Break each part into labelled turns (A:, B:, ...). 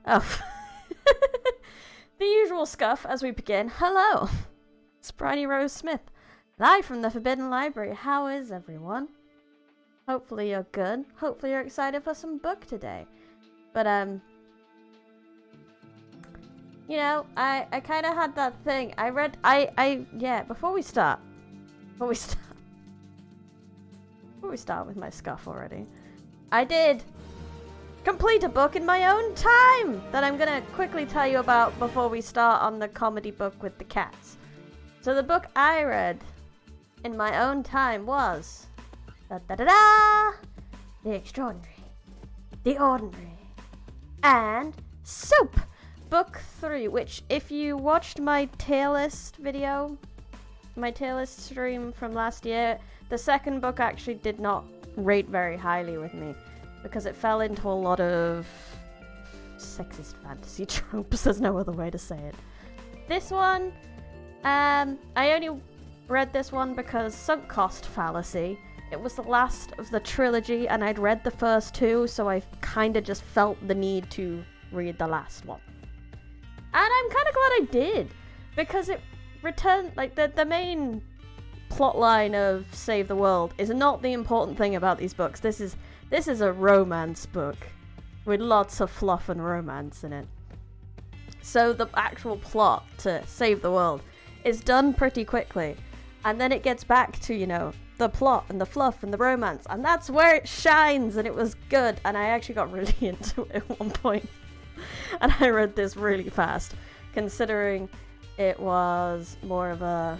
A: Oh. The usual scuff as we begin. Hello. It's Bryony Rose Smith, live from the Forbidden Library. How is everyone? Hopefully you're good. Hopefully you're excited for some book today. But, you know, I kind of had that thing. Yeah, before we start with my scuff already, I did complete a book in my own time that I'm gonna quickly tell you about before we start on the comedy book with the cats. So the book I read in my own time was The Extraordinary, The Ordinary, and Soap, Book 3, which if you watched my tier list video, my tier list stream from last year, the second book actually did not rate very highly with me because it fell into a lot of sexist fantasy tropes. There's no other way to say it. This one, I only read this one because sunk cost fallacy. It was the last of the trilogy and I'd read the first two, so I kind of just felt the need to read the last one. And I'm kind of glad I did, because it returned, like, the main plotline of Save the World is not the important thing about these books. This is a romance book with lots of fluff and romance in it. So the actual plot to Save the World is done pretty quickly. And then it gets back to, you know, the plot and the fluff and the romance. And that's where it shines, and it was good. And I actually got really into it at one point. And I read this really fast, considering it was more of a...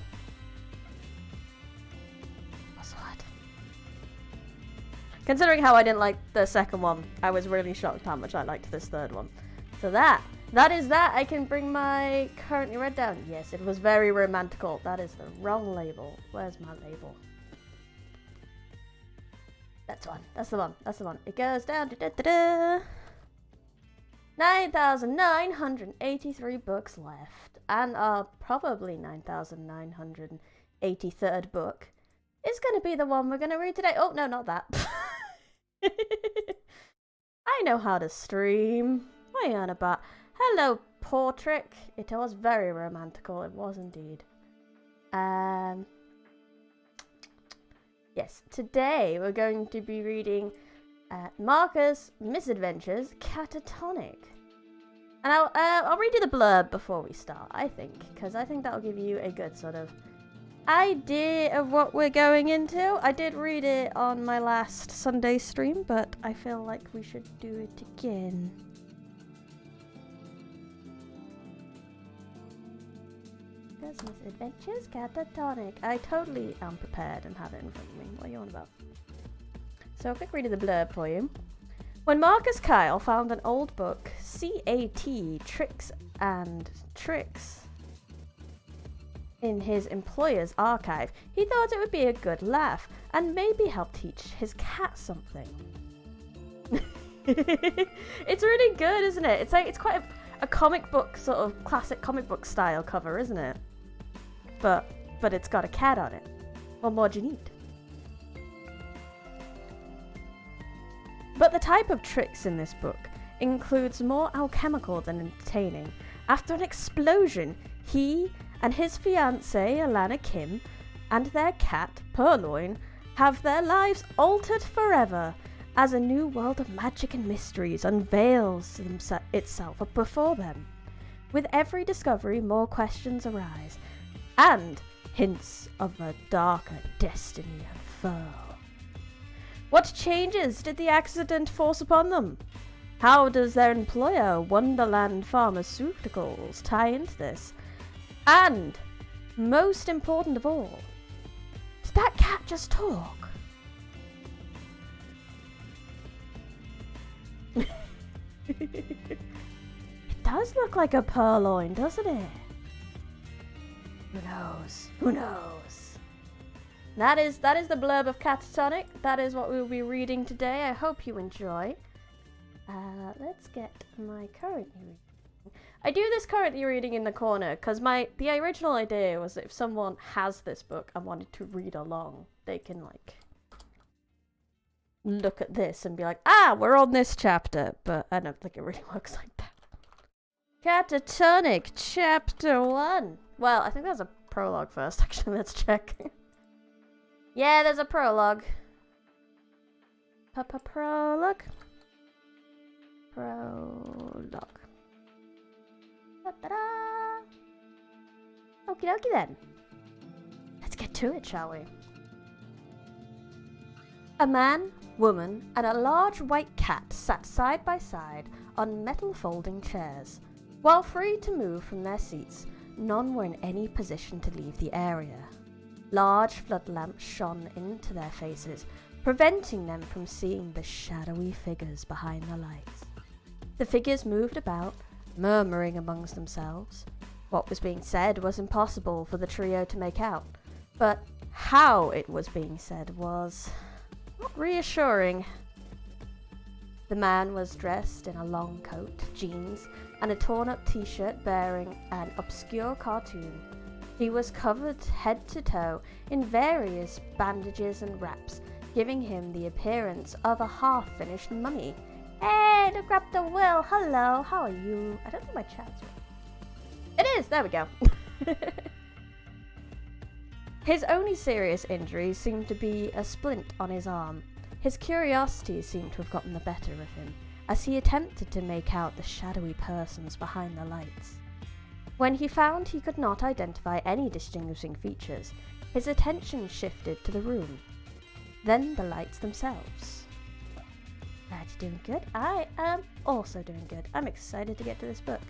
A: Considering how I didn't like the second one, I was really shocked how much I liked this third one. So that is that. I can bring my currently read down. Yes, it was very romantical. That is the wrong label. Where's my label? That's one. That's the one. That's the one. It goes down to 9,983 books left, and our probably 9,983rd book is going to be the one we're going to read today. Oh, no, not that. I know how to stream. What are you on about? Hello, Portrick. It was very romantical. It was indeed. Yes, today we're going to be reading Marcus Misadventures Cat-a-tonic. And I'll read you the blurb before we start, I think, because I think that'll give you a good sort of idea of what we're going into. I did read it on my last Sunday stream, but I feel like we should do it again. Misadventures Cat-a-tonic. I totally am prepared and have it in front of me. What are you on about? So a quick read of the blurb for you. When Marcus Kyle found an old book, C.A.T. Tricks and Tricks, in his employer's archive, he thought it would be a good laugh and maybe help teach his cat something. It's really good, isn't it? It's like, it's quite a comic book, sort of classic comic book style cover, isn't it? But it's got a cat on it. What more do you need? But the type of tricks in this book includes more alchemical than entertaining. After an explosion, he and his fiancée, Alana Kim, and their cat, Purloin, have their lives altered forever as a new world of magic and mysteries unveils itself up before them. With every discovery, more questions arise, and hints of a darker destiny unfurl. What changes did the accident force upon them? How does their employer, Wonderland Pharmaceuticals, tie into this? And, most important of all, did that cat just talk? It does look like a purloin, doesn't it? Who knows? Who knows? That is the blurb of Cat-a-tonic. That is what we will be reading today. I hope you enjoy. Let's get my currently reading. I do this currently reading in the corner because the original idea was that if someone has this book and wanted to read along, they can like look at this and be like, ah, we're on this chapter. But I don't think it really works like that. Cat-a-tonic, chapter 1. Well, I think there's a prologue first, actually. Let's check. Yeah, there's a prologue. Prologue. Prologue. Ta-da! Okie dokie then. Let's get to it, shall we? A man, woman, and a large white cat sat side by side on metal folding chairs. While free to move from their seats, none were in any position to leave the area. Large flood lamps shone into their faces, preventing them from seeing the shadowy figures behind the lights. The figures moved about, murmuring amongst themselves. What was being said was impossible for the trio to make out, but how it was being said was not reassuring. The man was dressed in a long coat, jeans, and a torn-up t-shirt bearing an obscure cartoon. He was covered head to toe in various bandages and wraps, giving him the appearance of a half-finished mummy. Hey, look up the will. Hello, how are you? I don't think my chat's right. It is! There we go. His only serious injury seemed to be a splint on his arm. His curiosity seemed to have gotten the better of him, as he attempted to make out the shadowy persons behind the lights. When he found he could not identify any distinguishing features, his attention shifted to the room. Then the lights themselves. Glad you're doing good. I am also doing good. I'm excited to get to this book.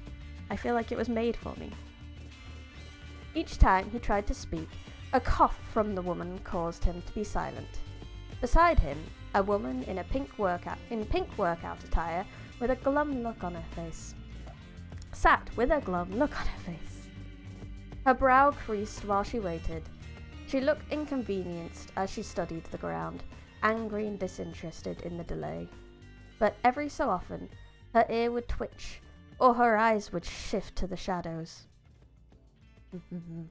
A: I feel like it was made for me. Each time he tried to speak, a cough from the woman caused him to be silent. Beside him, a woman in pink workout attire with a glum look on her face. Sat with a glum look on her face. Her brow creased while she waited. She looked inconvenienced as she studied the ground, angry and disinterested in the delay. But every so often, her ear would twitch, or her eyes would shift to the shadows.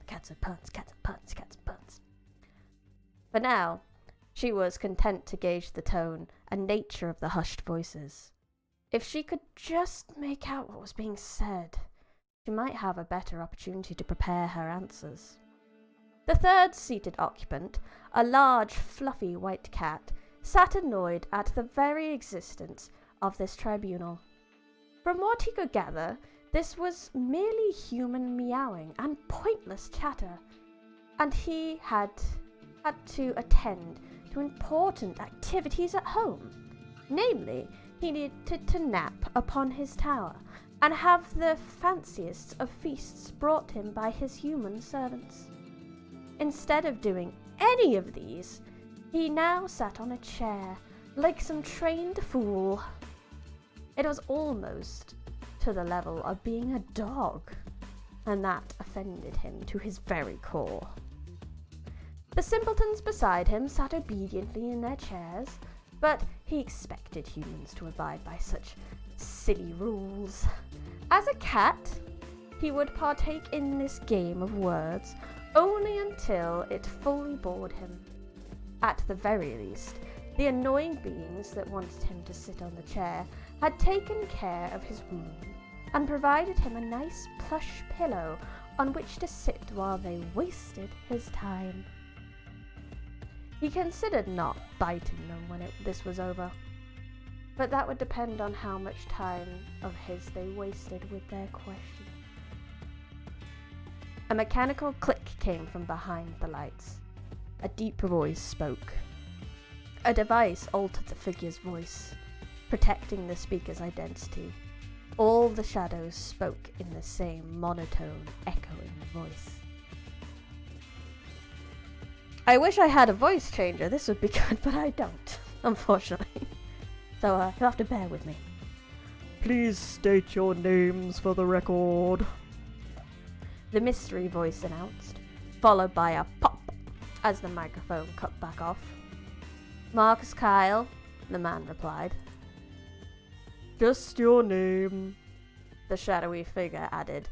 A: Cats and puns, cats and puns, cats and puns. For now, she was content to gauge the tone and nature of the hushed voices. If she could just make out what was being said, she might have a better opportunity to prepare her answers. The third seated occupant, a large, fluffy white cat, sat annoyed at the very existence of this tribunal. From what he could gather, this was merely human meowing and pointless chatter, and he had to attend to important activities at home. Namely, he needed to nap upon his tower and have the fanciest of feasts brought him by his human servants. Instead of doing any of these, he now sat on a chair like some trained fool. It was almost to the level of being a dog, and that offended him to his very core. The simpletons beside him sat obediently in their chairs, but he expected humans to abide by such silly rules. As a cat, he would partake in this game of words only until it fully bored him. At the very least, the annoying beings that wanted him to sit on the chair had taken care of his wound and provided him a nice plush pillow on which to sit while they wasted his time. He considered not biting them when this was over, but that would depend on how much time of his they wasted with their questions. A mechanical click came from behind the lights. A deep voice spoke. A device altered the figure's voice, protecting the speaker's identity. All the shadows spoke in the same monotone, echoing voice. I wish I had a voice changer, this would be good, but I don't, unfortunately. So you'll have to bear with me. Please state your names for the record. The mystery voice announced, followed by a pop as the microphone cut back off. Marcus Kyle, the man replied. Just your name, the shadowy figure added.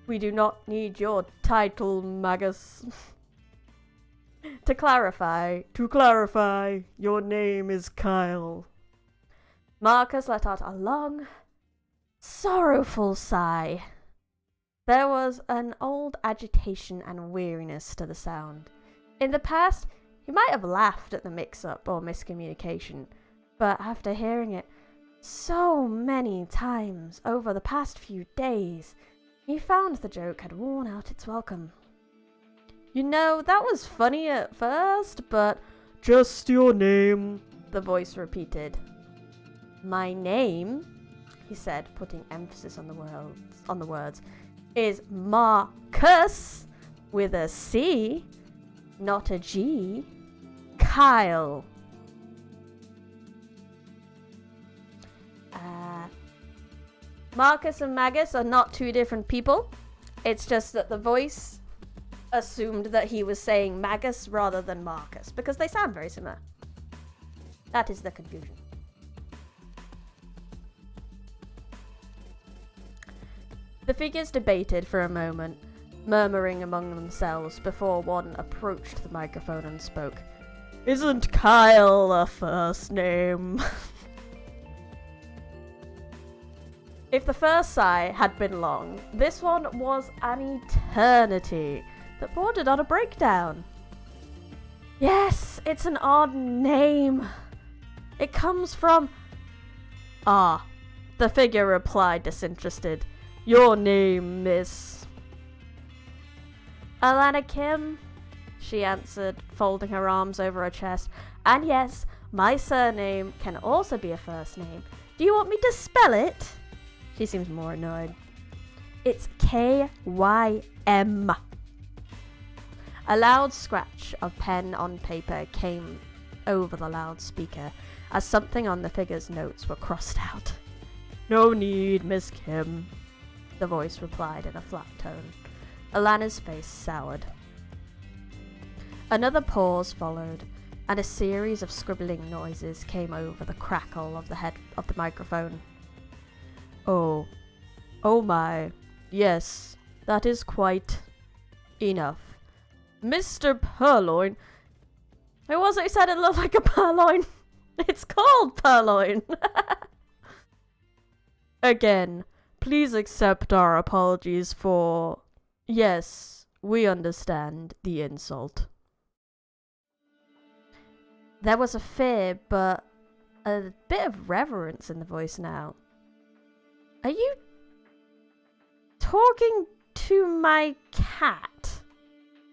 A: We do not need your title, Magus. To clarify, your name is Kyle. Marcus let out a long, sorrowful sigh. There was an old agitation and weariness to the sound. In the past, he might have laughed at the mix-up or miscommunication, but after hearing it so many times over the past few days, he found the joke had worn out its welcome. You know, that was funny at first, but just your name, the voice repeated. My name, he said, putting emphasis on the words, is Marcus with a C, not a G. Kyle. Marcus and Magus are not two different people. It's just that the voice assumed that he was saying Magus rather than Marcus, because they sound very similar. That is the confusion. The figures debated for a moment, murmuring among themselves before one approached the microphone and spoke. Isn't Kyle a first name? If the first sigh had been long, this one was an eternity that bordered on a breakdown. Yes, it's an odd name. It comes from... Ah, the figure replied disinterested. Your name, miss. Alana Kim, she answered, folding her arms over her chest. And yes, my surname can also be a first name. Do you want me to spell it? She seems more annoyed. It's K-Y-M. A loud scratch of pen on paper came over the loudspeaker as something on the figure's notes were crossed out. No need, Miss Kim, the voice replied in a flat tone. Alana's face soured. Another pause followed, and a series of scribbling noises came over the crackle of the head of the microphone. Oh my, yes, that is quite enough. Mr. Purloin. It was I said it looked like a purloin. It's called purloin. Again, please accept our apologies for... Yes, we understand the insult. There was a fear, but a bit of reverence in the voice now. Are you talking to my cat?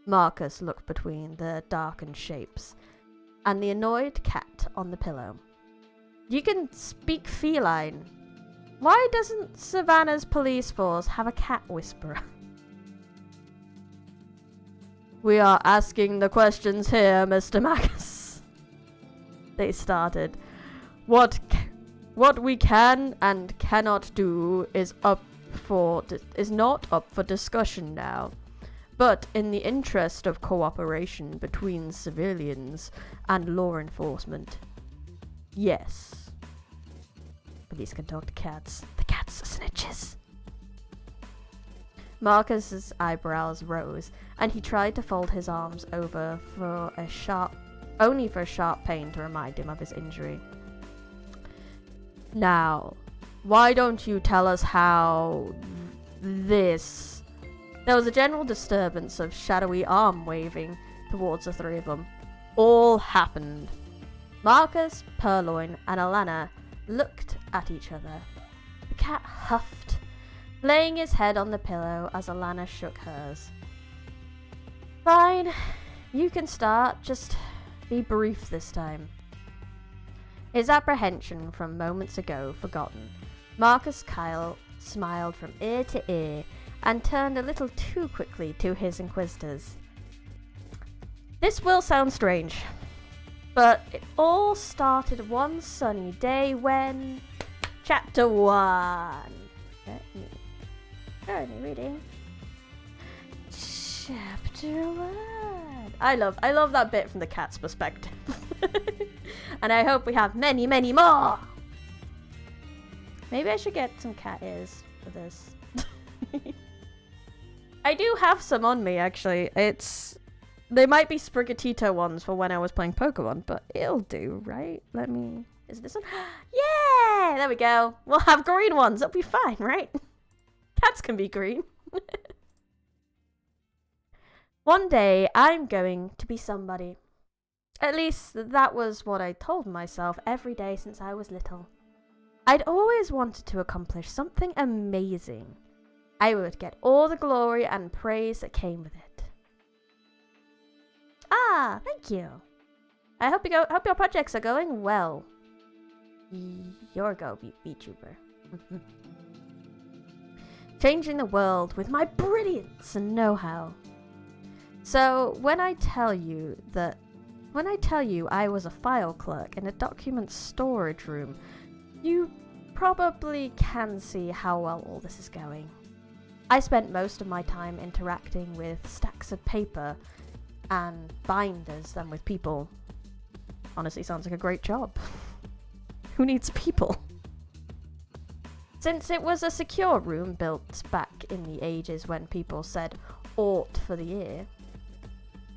A: Marcus looked between the darkened shapes and the annoyed cat on the pillow. You can speak feline. Why doesn't Savannah's police force have a cat whisperer? We are asking the questions here, Mr. Marcus. They started. What we can and cannot do is not up for discussion now. But in the interest of cooperation between civilians and law enforcement, yes. Police can talk to cats. The cats are snitches. Marcus's eyebrows rose, and he tried to fold his arms over for a sharp pain to remind him of his injury. Now, why don't you tell us how this... There was a general disturbance of shadowy arm waving towards the three of them. All happened. Marcus, Purloin, and Alana looked at each other. The cat huffed, laying his head on the pillow as Alana shook hers. Fine, you can start, just be brief this time. His apprehension from moments ago forgotten, Marcus Kyle smiled from ear to ear and turned a little too quickly to his inquisitors. This will sound strange, but it all started one sunny day when... Chapter 1. Currently reading. Chapter 1. I love that bit from the cat's perspective. And I hope we have many, many more. Maybe I should get some cat ears for this. I do have some on me, actually. They might be Sprigatito ones for when I was playing Pokemon, but it'll do, right? Let me... Is it this one? Yeah! There we go. We'll have green ones. That'll be fine, right? Cats can be green. One day, I'm going to be somebody. At least, that was what I told myself every day since I was little. I'd always wanted to accomplish something amazing. I would get all the glory and praise that came with it. Ah, thank you. I hope your projects are going well. You're a go, VTuber. Changing the world with my brilliance and know-how. So, when I tell you I was a file clerk in a document storage room, you probably can see how well all this is going. I spent most of my time interacting with stacks of paper and binders than with people. Honestly, sounds like a great job. Who needs people? Since it was a secure room built back in the ages when people said "ought" for the ear,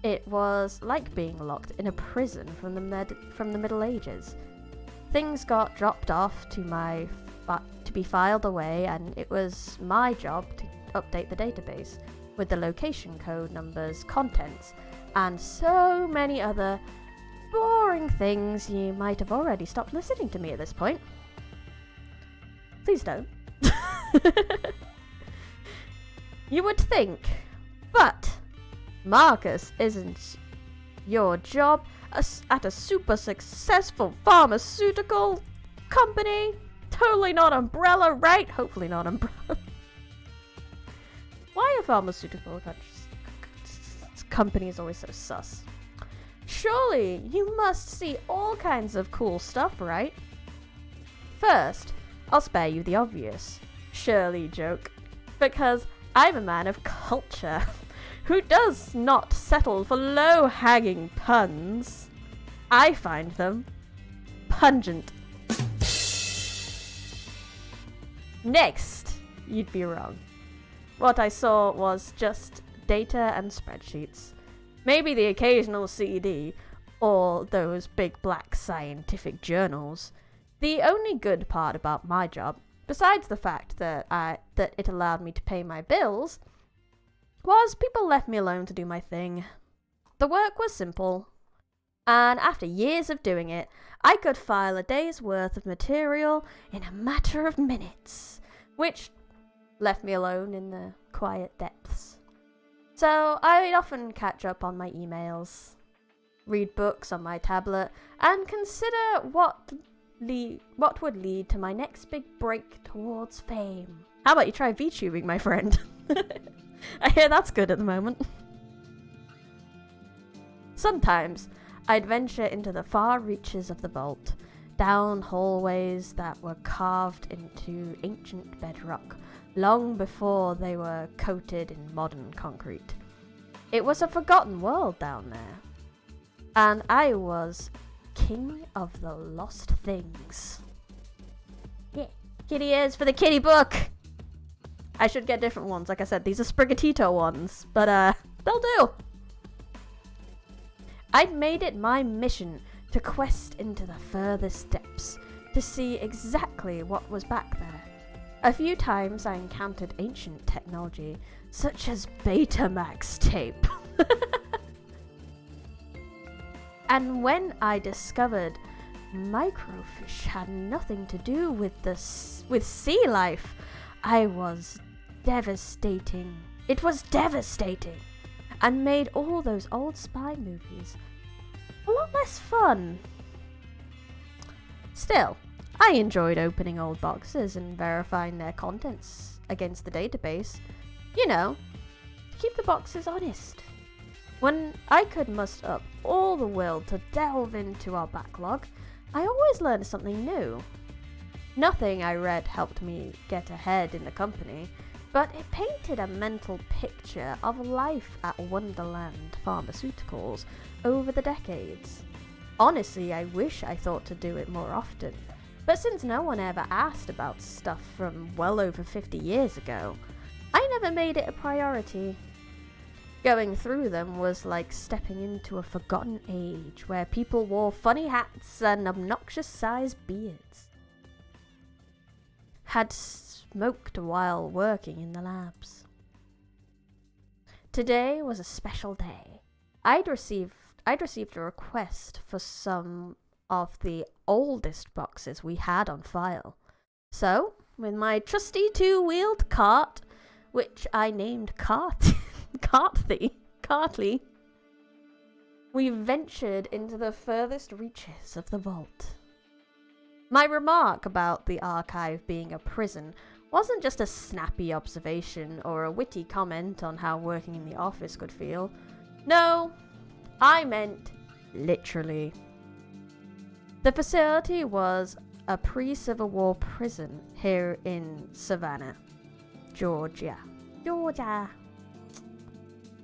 A: it was like being locked in a prison from the Middle Ages. Things got dropped off to be filed away, and it was my job to update the database with the location code numbers, contents, and so many other boring things. You might have already stopped listening to me at this point. Please don't. You would think, but Marcus, isn't your job at a super successful pharmaceutical company? Totally not Umbrella, right? Hopefully not Umbrella. Why are pharmaceutical companies always so sus? Surely you must see all kinds of cool stuff, right? First, I'll spare you the obvious Shirley joke, because I'm a man of culture who does not settle for low-hanging puns. I find them pungent. Next, you'd be wrong. What I saw was just data and spreadsheets. Maybe the occasional CD, or those big black scientific journals. The only good part about my job, besides the fact that it allowed me to pay my bills, was people left me alone to do my thing. The work was simple, and after years of doing it, I could file a day's worth of material in a matter of minutes, which left me alone in the quiet depths. So I'd often catch up on my emails, read books on my tablet, and consider what would lead to my next big break towards fame. How about you try VTubing, my friend? I hear that's good at the moment. Sometimes I'd venture into the far reaches of the vault, down hallways that were carved into ancient bedrock, long before they were coated in modern concrete. It was a forgotten world down there, and I was king of the lost things. Yeah, kitty ears for the kitty book! I should get different ones. Like I said, these are Sprigatito ones, but they'll do. I'd made it my mission to quest into the furthest depths to see exactly what was back there. A few times I encountered ancient technology, such as Betamax tape. And when I discovered microfish had nothing to do with sea life, I was devastating. It was devastating, and made all those old spy movies a lot less fun. Still, I enjoyed opening old boxes and verifying their contents against the database. You know, to keep the boxes honest. When I could muster up all the will to delve into our backlog, I always learned something new. Nothing I read helped me get ahead in the company, but it painted a mental picture of life at Wonderland Pharmaceuticals over the decades. Honestly, I wish I thought to do it more often, but since no one ever asked about stuff from well over 50 years ago, I never made it a priority. Going through them was like stepping into a forgotten age where people wore funny hats and obnoxious-sized beards. Had smoked while working in the labs. Today was a special day. I'd received a request for some of the oldest boxes we had on file. So, with my trusty two-wheeled cart, which I named Cartly, we ventured into the furthest reaches of the vault. My remark about the archive being a prison wasn't just a snappy observation or a witty comment on how working in the office could feel. No, I meant literally. The facility was a pre-Civil War prison here in Savannah, Georgia. I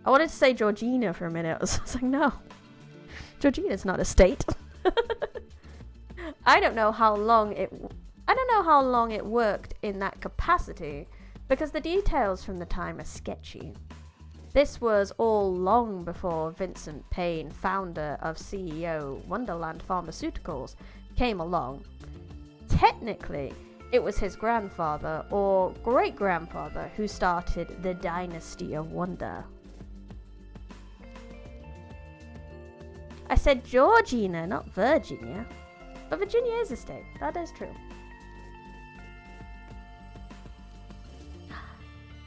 A: wanted to say Georgina for a minute. I was like, no, Georgina's not a state. I don't know how long it worked in that capacity, because the details from the time are sketchy. This was all long before Vincent Payne, founder of CEO Wonderland Pharmaceuticals, came along. Technically, it was his grandfather or great-grandfather who started the Dynasty of Wonder. I said Georgina, not Virginia. But Virginia is a state. That is true.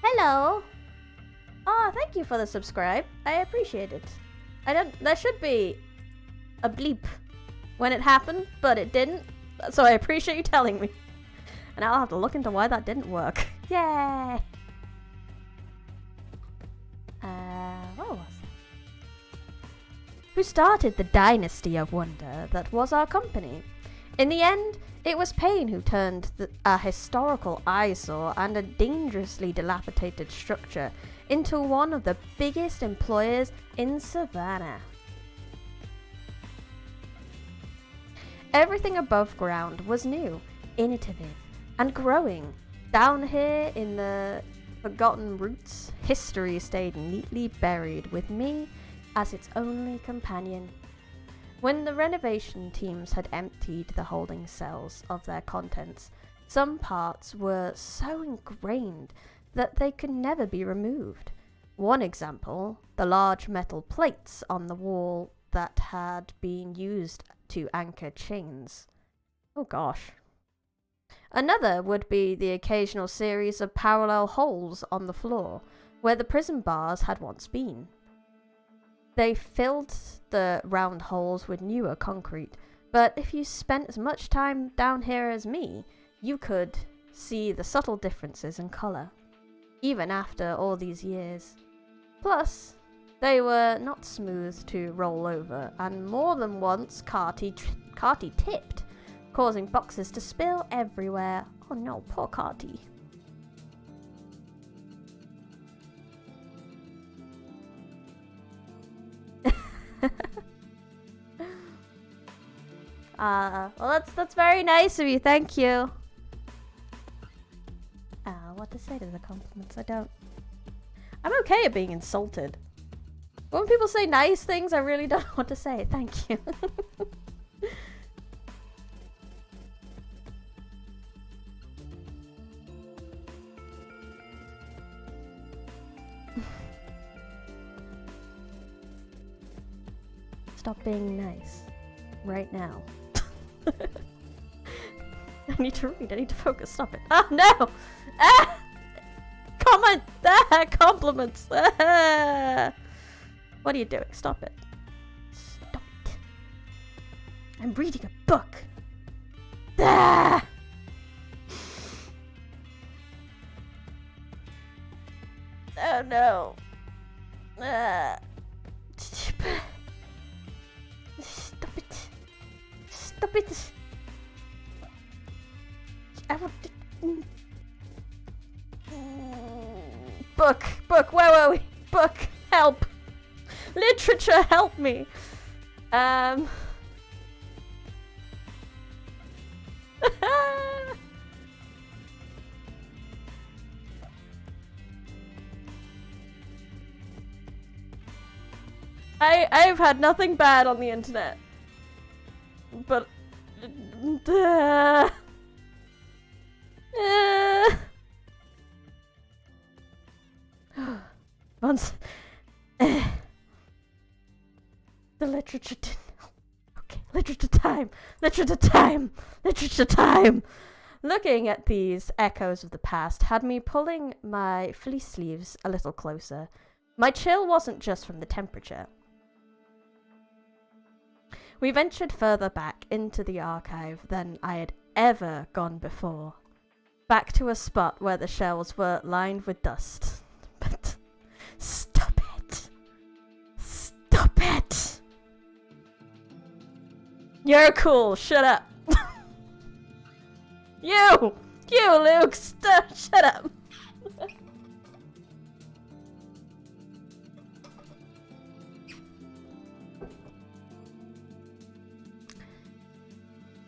A: Hello! Oh, thank you for the subscribe. I appreciate it. There should be a bleep when it happened, but it didn't. So I appreciate you telling me. And I'll have to look into why that didn't work. Yay! What was it? Who started the Dynasty of Wonder that was our company? In the end, it was Payne who turned a historical eyesore and a dangerously dilapidated structure into one of the biggest employers in Savannah. Everything above ground was new, innovative, and growing. Down here in the forgotten roots, history stayed neatly buried with me as its only companion. When the renovation teams had emptied the holding cells of their contents, some parts were so ingrained that they could never be removed. One example, the large metal plates on the wall that had been used to anchor chains. Oh gosh. Another would be the occasional series of parallel holes on the floor, where the prison bars had once been. They filled the round holes with newer concrete, but if you spent as much time down here as me, you could see the subtle differences in colour, even after all these years. Plus, they were not smooth to roll over, and more than once Carty tipped, causing boxes to spill everywhere. Oh no, poor Carty. Well, that's very nice of you. Thank you. What to say to the compliments? I'm okay at being insulted. When people say nice things, I really don't know what to say. Thank you. Stop being nice. Right now. I need to read. I need to focus. Stop it. Oh no! Ah! Comment! Ah! Compliments! Ah! What are you doing? Stop it. Stop it. I'm reading a book. Ah! Oh no. Ah. Stop it. Stop it. I want to... Book, where were we? Book, help. Literature, help me. I've had nothing bad on the internet. But... The literature didn't help. Okay, literature time! Literature time! Literature time! Looking at these echoes of the past had me pulling my fleece sleeves a little closer. My chill wasn't just from the temperature. We ventured further back into the archive than I had ever gone before. Back to a spot where the shelves were lined with dust. But stop it! Stop it! You're cool, shut up! You, Luke, shut up!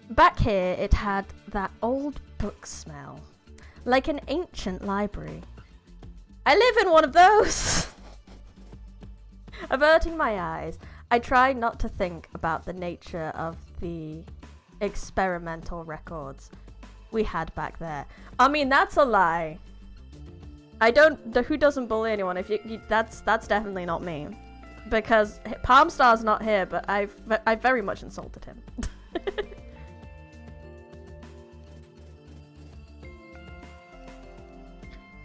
A: Back here, it had that old book smell, like an ancient library. I live in one of those! Averting my eyes, I tried not to think about the nature of the experimental records we had back there. I mean, that's a lie. Who doesn't bully anyone? That's definitely not me. Because Palmstar's not here, but I've very much insulted him.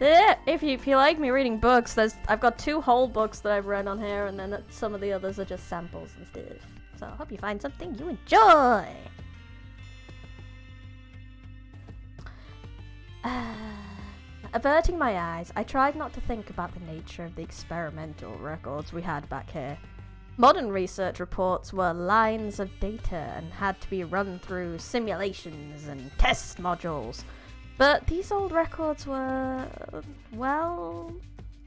A: If you like me reading books, I've got 2 whole books that I've read on here, and then some of the others are just samples and stuff. So I hope you find something you enjoy. Averting my eyes, I tried not to think about the nature of the experimental records we had back here. Modern research reports were lines of data and had to be run through simulations and test modules. But these old records were, well,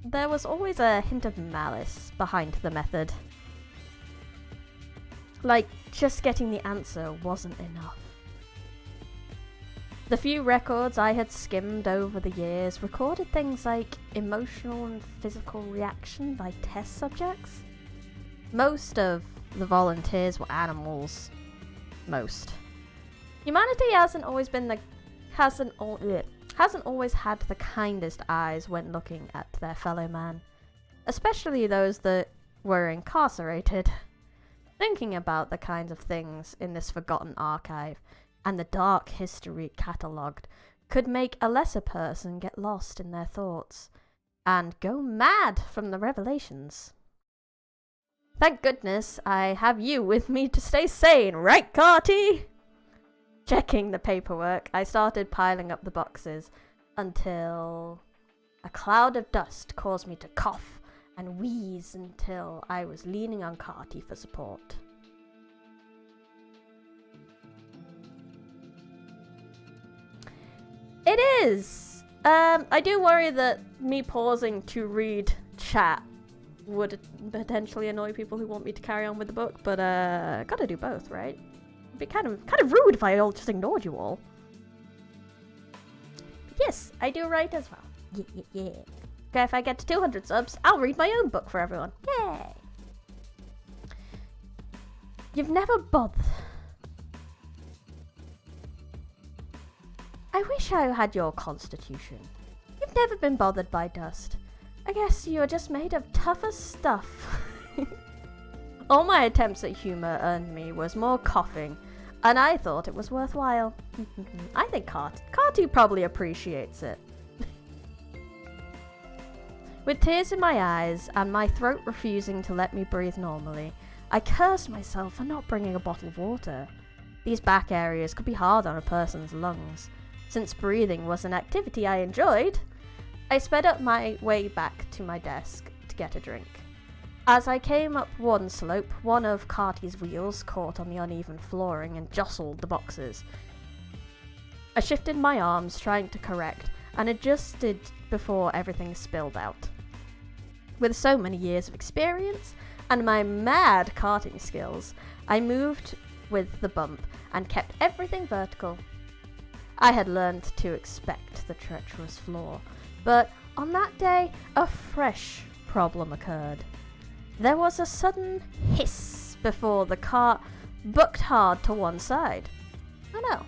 A: there was always a hint of malice behind the method. Like, just getting the answer wasn't enough. The few records I had skimmed over the years recorded things like emotional and physical reaction by test subjects. Most of the volunteers were animals. Most. Humanity hasn't always had the kindest eyes when looking at their fellow man, especially those that were incarcerated. Thinking about the kinds of things in this forgotten archive and the dark history catalogued could make a lesser person get lost in their thoughts and go mad from the revelations. Thank goodness I have you with me to stay sane, right, Carty? Checking the paperwork, I started piling up the boxes until a cloud of dust caused me to cough and wheeze until I was leaning on Carty for support. It is! I do worry that me pausing to read chat would potentially annoy people who want me to carry on with the book, but gotta do both, right? It'd be kind of rude if I all just ignored you all. Yes, I do write as well. Yeah. Okay, if I get to 200 subs, I'll read my own book for everyone. Yay! You've never bothered. I wish I had your constitution. You've never been bothered by dust. I guess you're just made of tougher stuff. All my attempts at humour earned me was more coughing, and I thought it was worthwhile. I think Carty probably appreciates it. With tears in my eyes and my throat refusing to let me breathe normally, I cursed myself for not bringing a bottle of water. These back areas could be hard on a person's lungs. Since breathing was an activity I enjoyed, I sped up my way back to my desk to get a drink. As I came up one slope, one of Carty's wheels caught on the uneven flooring and jostled the boxes. I shifted my arms, trying to correct, and adjusted before everything spilled out. With so many years of experience and my mad carting skills, I moved with the bump and kept everything vertical. I had learned to expect the treacherous floor, but on that day, a fresh problem occurred. There was a sudden hiss before the cart bucked hard to one side. Oh no.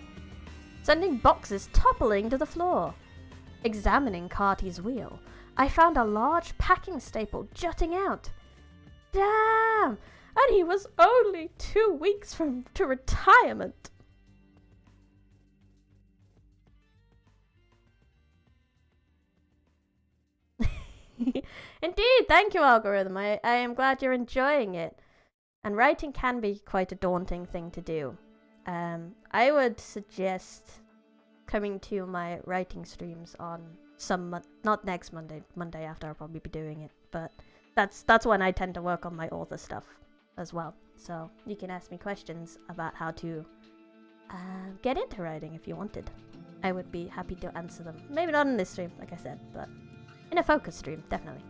A: Sending boxes toppling to the floor. Examining Carty's wheel, I found a large packing staple jutting out. Damn! And he was only 2 weeks to retirement. Indeed, thank you, Algorithm. I am glad you're enjoying it. And writing can be quite a daunting thing to do. I would suggest coming to my writing streams on not next Monday. Monday after, I'll probably be doing it. But that's when I tend to work on my author stuff as well. So you can ask me questions about how to get into writing if you wanted. I would be happy to answer them. Maybe not in this stream, like I said, but in a focus stream, definitely.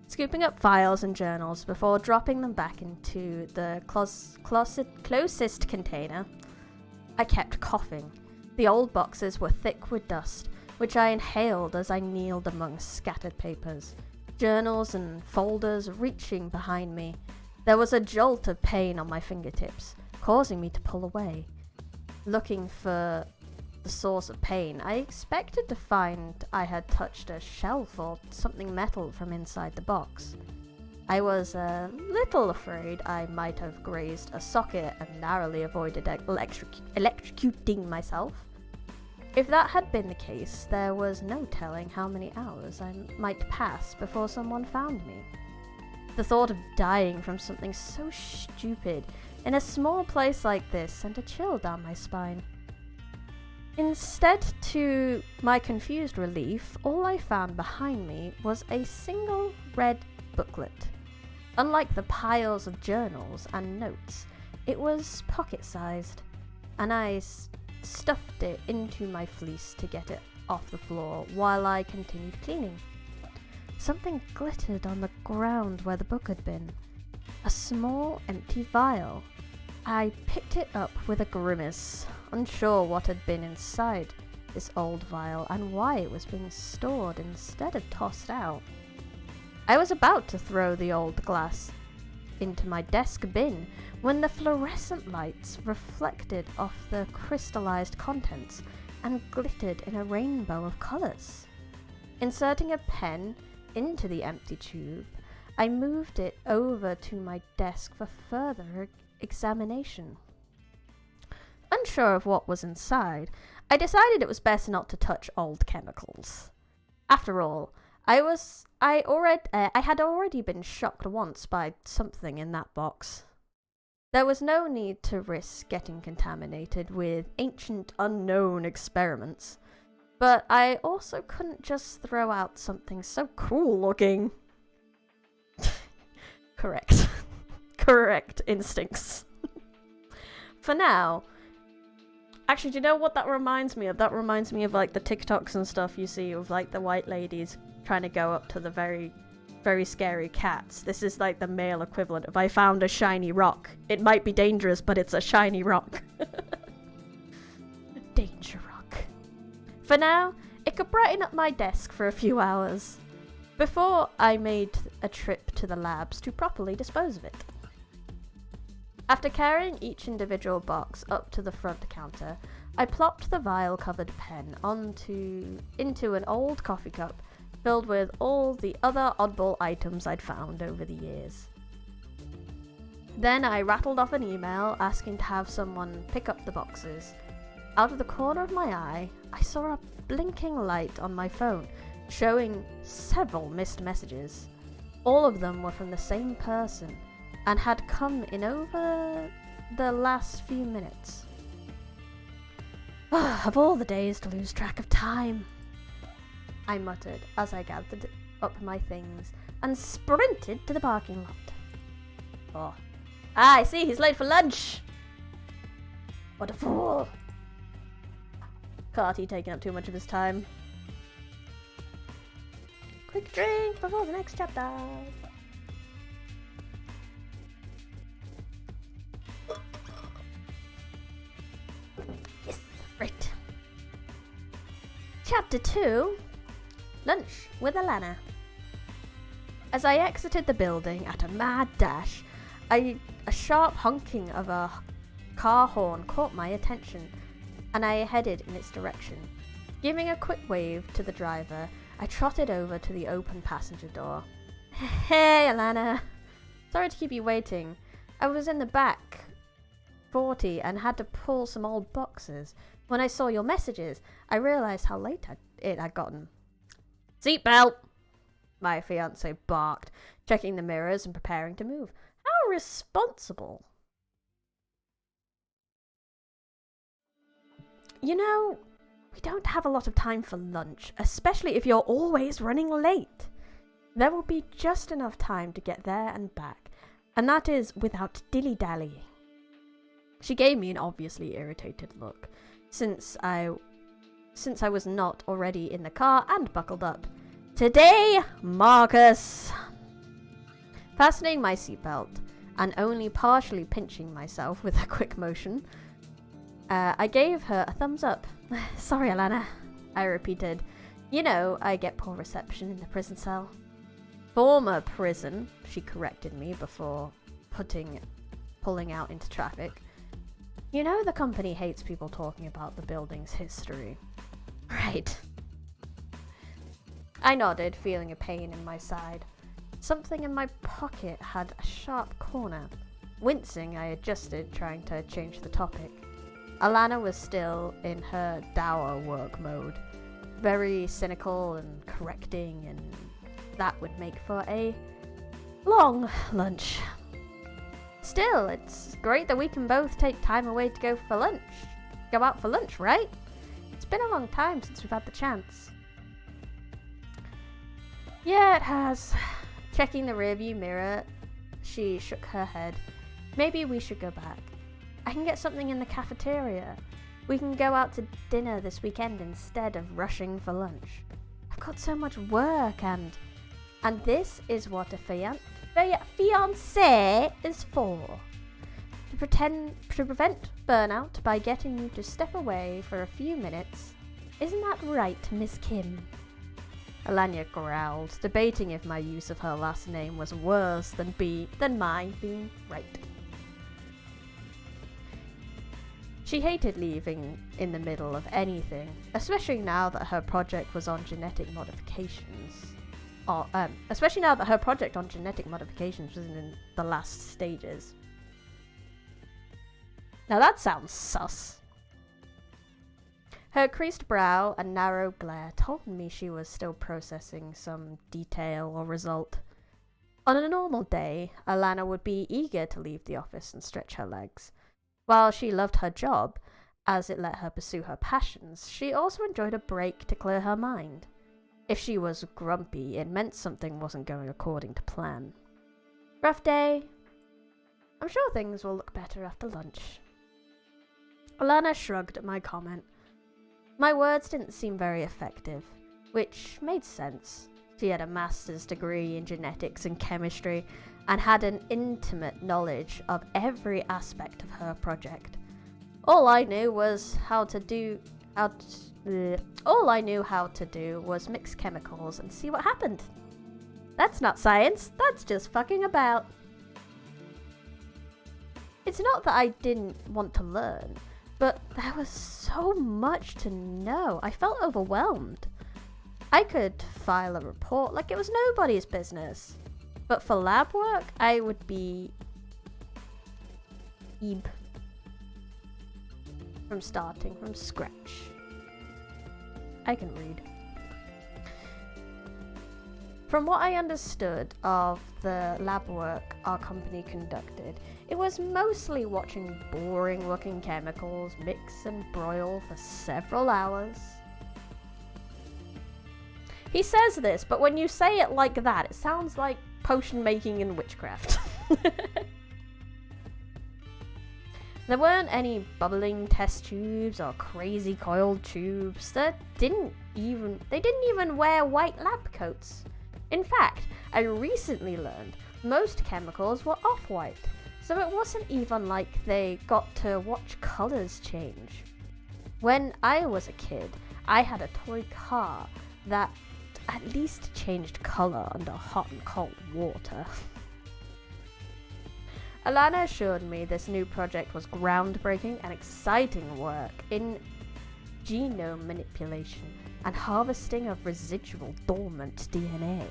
A: Scooping up files and journals before dropping them back into the closest container, I kept coughing. The old boxes were thick with dust, which I inhaled as I kneeled among scattered papers, journals and folders reaching behind me. There was a jolt of pain on my fingertips, causing me to pull away. Looking for the source of pain, I expected to find I had touched a shelf or something metal from inside the box. I was a little afraid I might have grazed a socket and narrowly avoided electrocuting myself. If that had been the case, there was no telling how many hours I might pass before someone found me. The thought of dying from something so stupid in a small place like this sent a chill down my spine. Instead, to my confused relief, all I found behind me was a single red booklet. Unlike the piles of journals and notes, it was pocket-sized, and I stuffed it into my fleece to get it off the floor while I continued cleaning. Something glittered on the ground where the book had been. A small, empty vial. I picked it up with a grimace, unsure what had been inside this old vial and why it was being stored instead of tossed out. I was about to throw the old glass into my desk bin when the fluorescent lights reflected off the crystallized contents and glittered in a rainbow of colors. Inserting a pen into the empty tube, I moved it over to my desk for further examination. Unsure of what was inside, I decided it was best not to touch old chemicals. After all, I had already been shocked once by something in that box. There was no need to risk getting contaminated with ancient unknown experiments, but I also couldn't just throw out something so cool looking. Correct. Correct instincts. For now, actually, do you know what that reminds me of? That reminds me of like the TikToks and stuff you see of like the white ladies trying to go up to the very, very scary cats. This is like the male equivalent of I found a shiny rock. It might be dangerous, but it's a shiny rock. Danger rock. For now, it could brighten up my desk for a few hours before I made a trip to the labs to properly dispose of it. After carrying each individual box up to the front counter, I plopped the vial-covered pen into an old coffee cup filled with all the other oddball items I'd found over the years. Then I rattled off an email asking to have someone pick up the boxes. Out of the corner of my eye, I saw a blinking light on my phone, showing several missed messages. All of them were from the same person, and had come in over the last few minutes. Of all the days to lose track of time, I muttered as I gathered up my things and sprinted to the parking lot. Oh. I see, he's late for lunch! What a fool! Carty taking up too much of his time. Quick drink before the next chapter! Yes, right. Chapter 2, Lunch with Alana. As I exited the building at a mad dash, a sharp honking of a car horn caught my attention, and I headed in its direction. Giving a quick wave to the driver, I trotted over to the open passenger door. Hey, Alana. Sorry to keep you waiting. I was in the back 40 and had to pull some old boxes. When I saw your messages, I realized how late it had gotten. Seatbelt! My fiancé barked, checking the mirrors and preparing to move. How responsible. You know, we don't have a lot of time for lunch, especially if you're always running late. There will be just enough time to get there and back, and that is without dilly-dallying. She gave me an obviously irritated look, since I was not already in the car and buckled up. Today, Marcus! Fastening my seatbelt, and only partially pinching myself with a quick motion, I gave her a thumbs up. Sorry, Alana, I repeated. You know, I get poor reception in the prison cell. Former prison, she corrected me before pulling out into traffic. You know the company hates people talking about the building's history. Right. I nodded, feeling a pain in my side. Something in my pocket had a sharp corner. Wincing, I adjusted, trying to change the topic. Alana was still in her dour work mode, very cynical and correcting, and that would make for a long lunch. Still, it's great that we can both take time away to go out for lunch, right? It's been a long time since we've had the chance. Yeah, it has. Checking the rearview mirror, she shook her head. Maybe we should go back. I can get something in the cafeteria. We can go out to dinner this weekend instead of rushing for lunch. I've got so much work and this is what a fiancé is for. To prevent burnout by getting you to step away for a few minutes. Isn't that right, Miss Kim? Alanya growled, debating if my use of her last name was worse than mine being right. She hated leaving in the middle of anything, especially now that her project was on genetic modifications. Especially now that her project on genetic modifications was in the last stages. Now that sounds sus. Her creased brow and narrow glare told me she was still processing some detail or result. On a normal day, Alana would be eager to leave the office and stretch her legs. While she loved her job, as it let her pursue her passions, she also enjoyed a break to clear her mind. If she was grumpy, it meant something wasn't going according to plan. Rough day? I'm sure things will look better after lunch. Alana shrugged at my comment. My words didn't seem very effective, which made sense. She had a master's degree in genetics and chemistry and had an intimate knowledge of every aspect of her project. All I knew how to do was mix chemicals and see what happened. That's not science, that's just fucking about. It's not that I didn't want to learn, but there was so much to know. I felt overwhelmed. I could file a report like it was nobody's business. But for lab work, I would be from starting from scratch. I can read. From what I understood of the lab work our company conducted, it was mostly watching boring looking chemicals mix and broil for several hours. He says this, but when you say it like that, it sounds like potion making and witchcraft. There weren't any bubbling test tubes or crazy coiled tubes. They didn't even wear white lab coats. In fact, I recently learned most chemicals were off-white, so it wasn't even like they got to watch colours change. When I was a kid, I had a toy car that at least changed colour under hot and cold water. Alana assured me this new project was groundbreaking and exciting work in genome manipulation and harvesting of residual dormant DNA.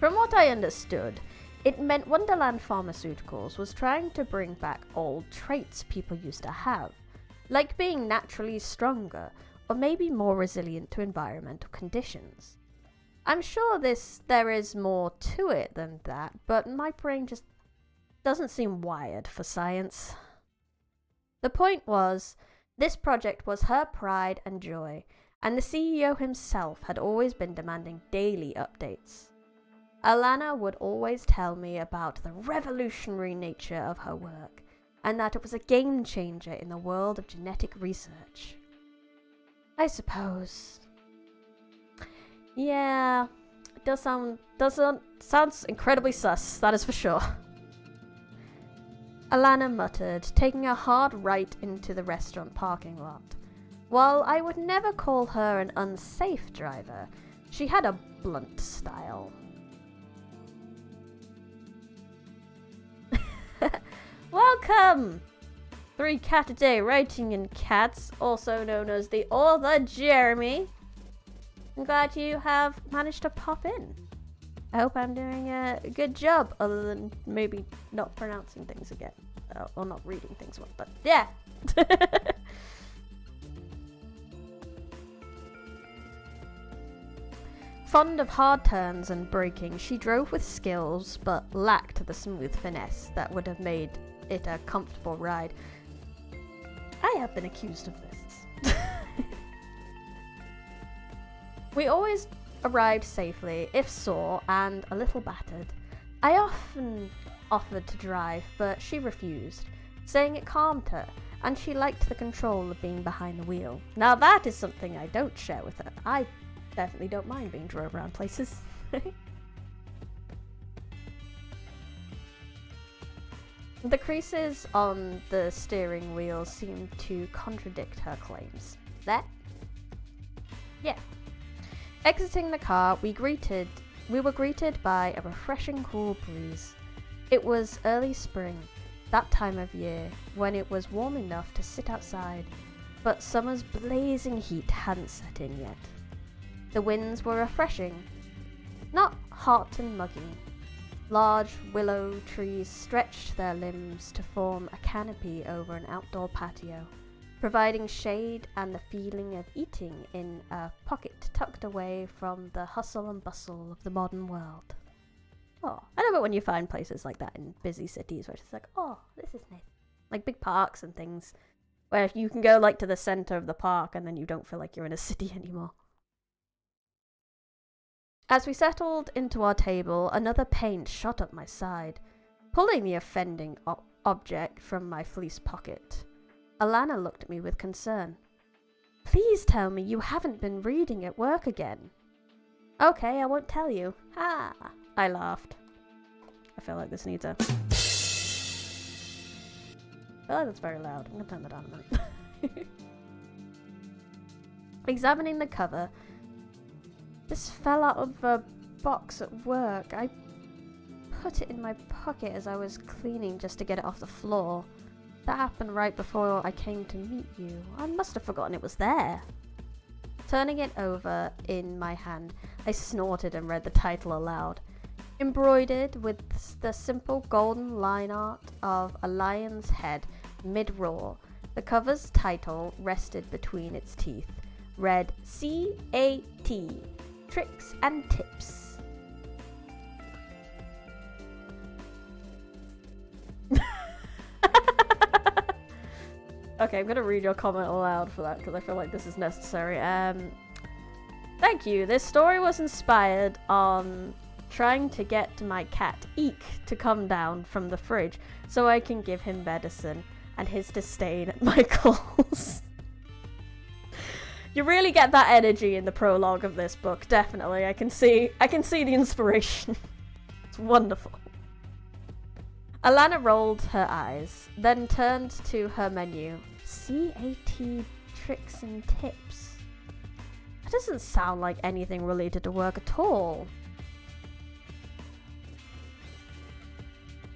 A: From what I understood, it meant Wonderland Pharmaceuticals was trying to bring back old traits people used to have, like being naturally stronger or maybe more resilient to environmental conditions. I'm sure there is more to it than that, but my brain just doesn't seem wired for science. The point was, this project was her pride and joy, and the CEO himself had always been demanding daily updates. Alana would always tell me about the revolutionary nature of her work, and that it was a game changer in the world of genetic research. I suppose. Yeah, it sounds incredibly sus, that is for sure. Alana muttered, taking a hard right into the restaurant parking lot. While I would never call her an unsafe driver, she had a blunt style. Welcome! 3 Cat a Day Writing in Cats, also known as the author Jeremy. I'm glad you have managed to pop in. I hope I'm doing a good job, other than maybe not pronouncing things again. Or not reading things well, but yeah! Fond of hard turns and braking, she drove with skills, but lacked the smooth finesse that would have made it a comfortable ride. I have been accused of this. We always arrived safely, if sore and a little battered. I often offered to drive, but she refused, saying it calmed her, and she liked the control of being behind the wheel. Now that is something I don't share with her. I definitely don't mind being drove around places. The creases on the steering wheel seemed to contradict her claims. That? Yeah. Exiting the car, we were greeted by a refreshing cool breeze. It was early spring, that time of year, when it was warm enough to sit outside, but summer's blazing heat hadn't set in yet. The winds were refreshing, not hot and muggy. Large willow trees stretched their limbs to form a canopy over an outdoor patio, providing shade and the feeling of eating in a pocket tucked away from the hustle and bustle of the modern world. Oh, I love it when you find places like that in busy cities where it's like, oh, this is nice. Like big parks and things, where you can go like to the center of the park and then you don't feel like you're in a city anymore. As we settled into our table, another pain shot up my side, pulling the offending object from my fleece pocket. Alana looked at me with concern. Please tell me you haven't been reading at work again. Okay, I won't tell you. Ha! I laughed. I feel like this needs a... I feel like that's very loud. I'm gonna turn that down a minute. Examining the cover, this fell out of a box at work. I put it in my pocket as I was cleaning just to get it off the floor. That happened right before I came to meet you. I must have forgotten it was there. Turning it over in my hand, I snorted and read the title aloud. Embroidered with the simple golden line art of a lion's head mid-roar, the cover's title rested between its teeth, read C-A-T, Tricks and Tips. Okay, I'm gonna read your comment aloud for that because I feel like this is necessary. Thank you. This story was inspired on trying to get my cat Eek to come down from the fridge so I can give him medicine and his disdain at my calls. You really get that energy in the prologue of this book, definitely. I can see the inspiration. It's wonderful. Alana rolled her eyes, then turned to her menu. C-A-T Tricks and Tips. That doesn't sound like anything related to work at all.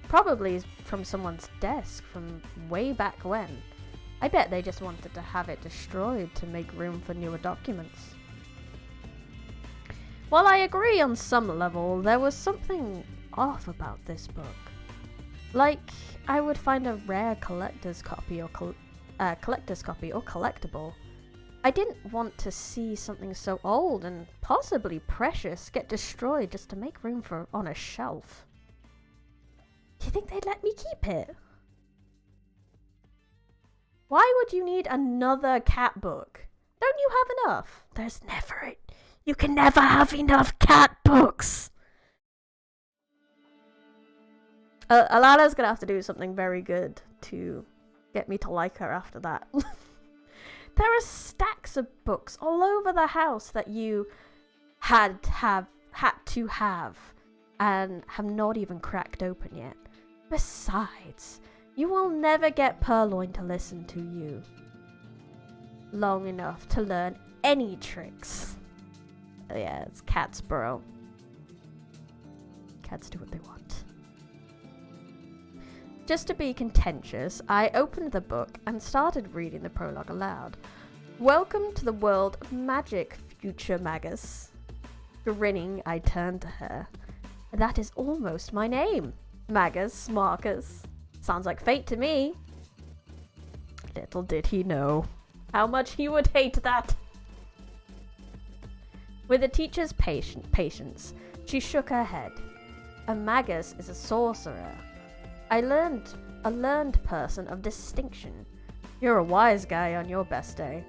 A: Probably from someone's desk from way back when. I bet they just wanted to have it destroyed to make room for newer documents. While I agree on some level, there was something off about this book. Like, I would find a rare collector's copy or collectible. I didn't want to see something so old and possibly precious get destroyed just to make room for on a shelf. Do you think they'd let me keep it? Why would you need another cat book? Don't you have enough? There's never it. You can never have enough cat books. Alana's gonna have to do something very good to get me to like her after that. There are stacks of books all over the house that you had to have and have not even cracked open yet. Besides, you will never get Purloin to listen to you long enough to learn any tricks. Yeah, it's cats, bro. Cats do what they want. Just to be contentious, I opened the book and started reading the prologue aloud. Welcome to the world of magic, future Magus. Grinning, I turned to her. That is almost my name. Magus Marcus. Sounds like fate to me. Little did he know how much he would hate that. With a teacher's patience, she shook her head. A Magus is a sorcerer. A learned person of distinction. You're a wise guy on your best day.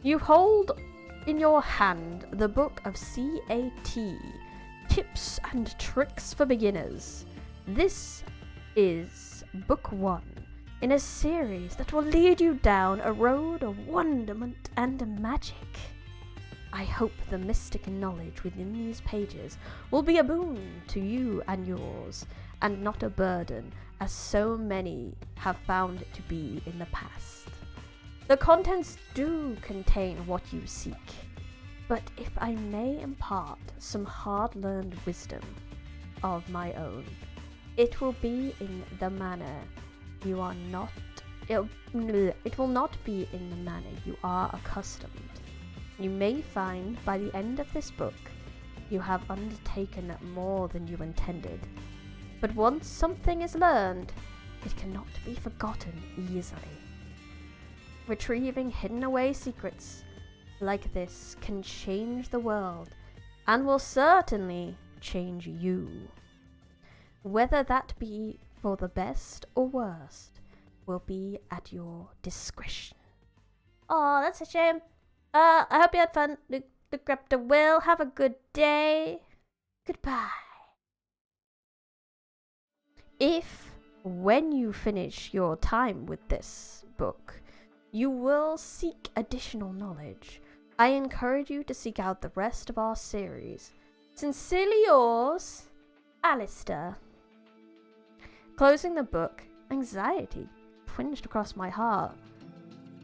A: You hold in your hand the book of CAT, Tips and Tricks for Beginners. This is book 1 in a series that will lead you down a road of wonderment and magic. I hope the mystic knowledge within these pages will be a boon to you and yours, and not a burden, as so many have found it to be in the past. The contents do contain what you seek, but if I may impart some hard-learned wisdom of my own, it will be in the manner you are not. It will not be in the manner you are accustomed. You may find by the end of this book you have undertaken more than you intended. But once something is learned, it cannot be forgotten easily. Retrieving hidden away secrets like this can change the world, and will certainly change you. Whether that be for the best or worst will be at your discretion. Oh, that's a shame. I hope you had fun. Look up the will. Have a good day. Goodbye. If, when you finish your time with this book, you will seek additional knowledge, I encourage you to seek out the rest of our series. Sincerely yours, Alistair. Closing the book, anxiety twinged across my heart.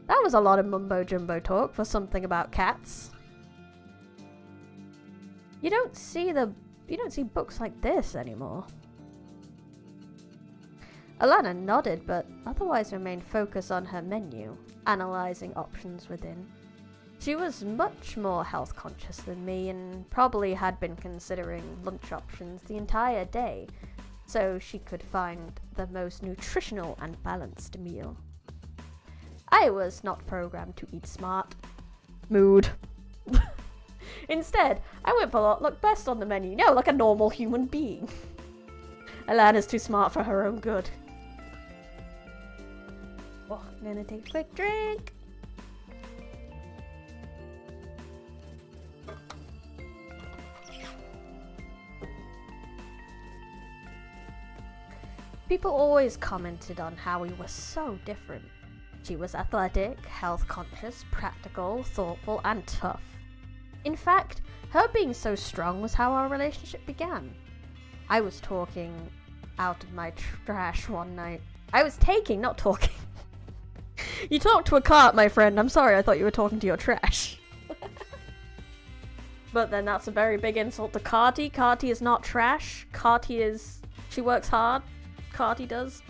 A: That was a lot of mumbo-jumbo talk for something about cats. You don't see books like this anymore. Alana nodded, but otherwise remained focused on her menu, analysing options within. She was much more health conscious than me and probably had been considering lunch options the entire day, so she could find the most nutritional and balanced meal. I was not programmed to eat smart. Mood. Instead, I went for what looked best on the menu, like a normal human being. Alana's too smart for her own good. Oh, I'm gonna take a quick drink. People always commented on how we were so different. She was athletic, health conscious, practical, thoughtful, and tough. In fact, her being so strong was how our relationship began. I was talking out of my trash one night. I was taking, not talking. You talked to a cart, my friend. I'm sorry, I thought you were talking to your trash. But then that's a very big insult to Carty. Carty is not trash. Carty is... she works hard. Carty does.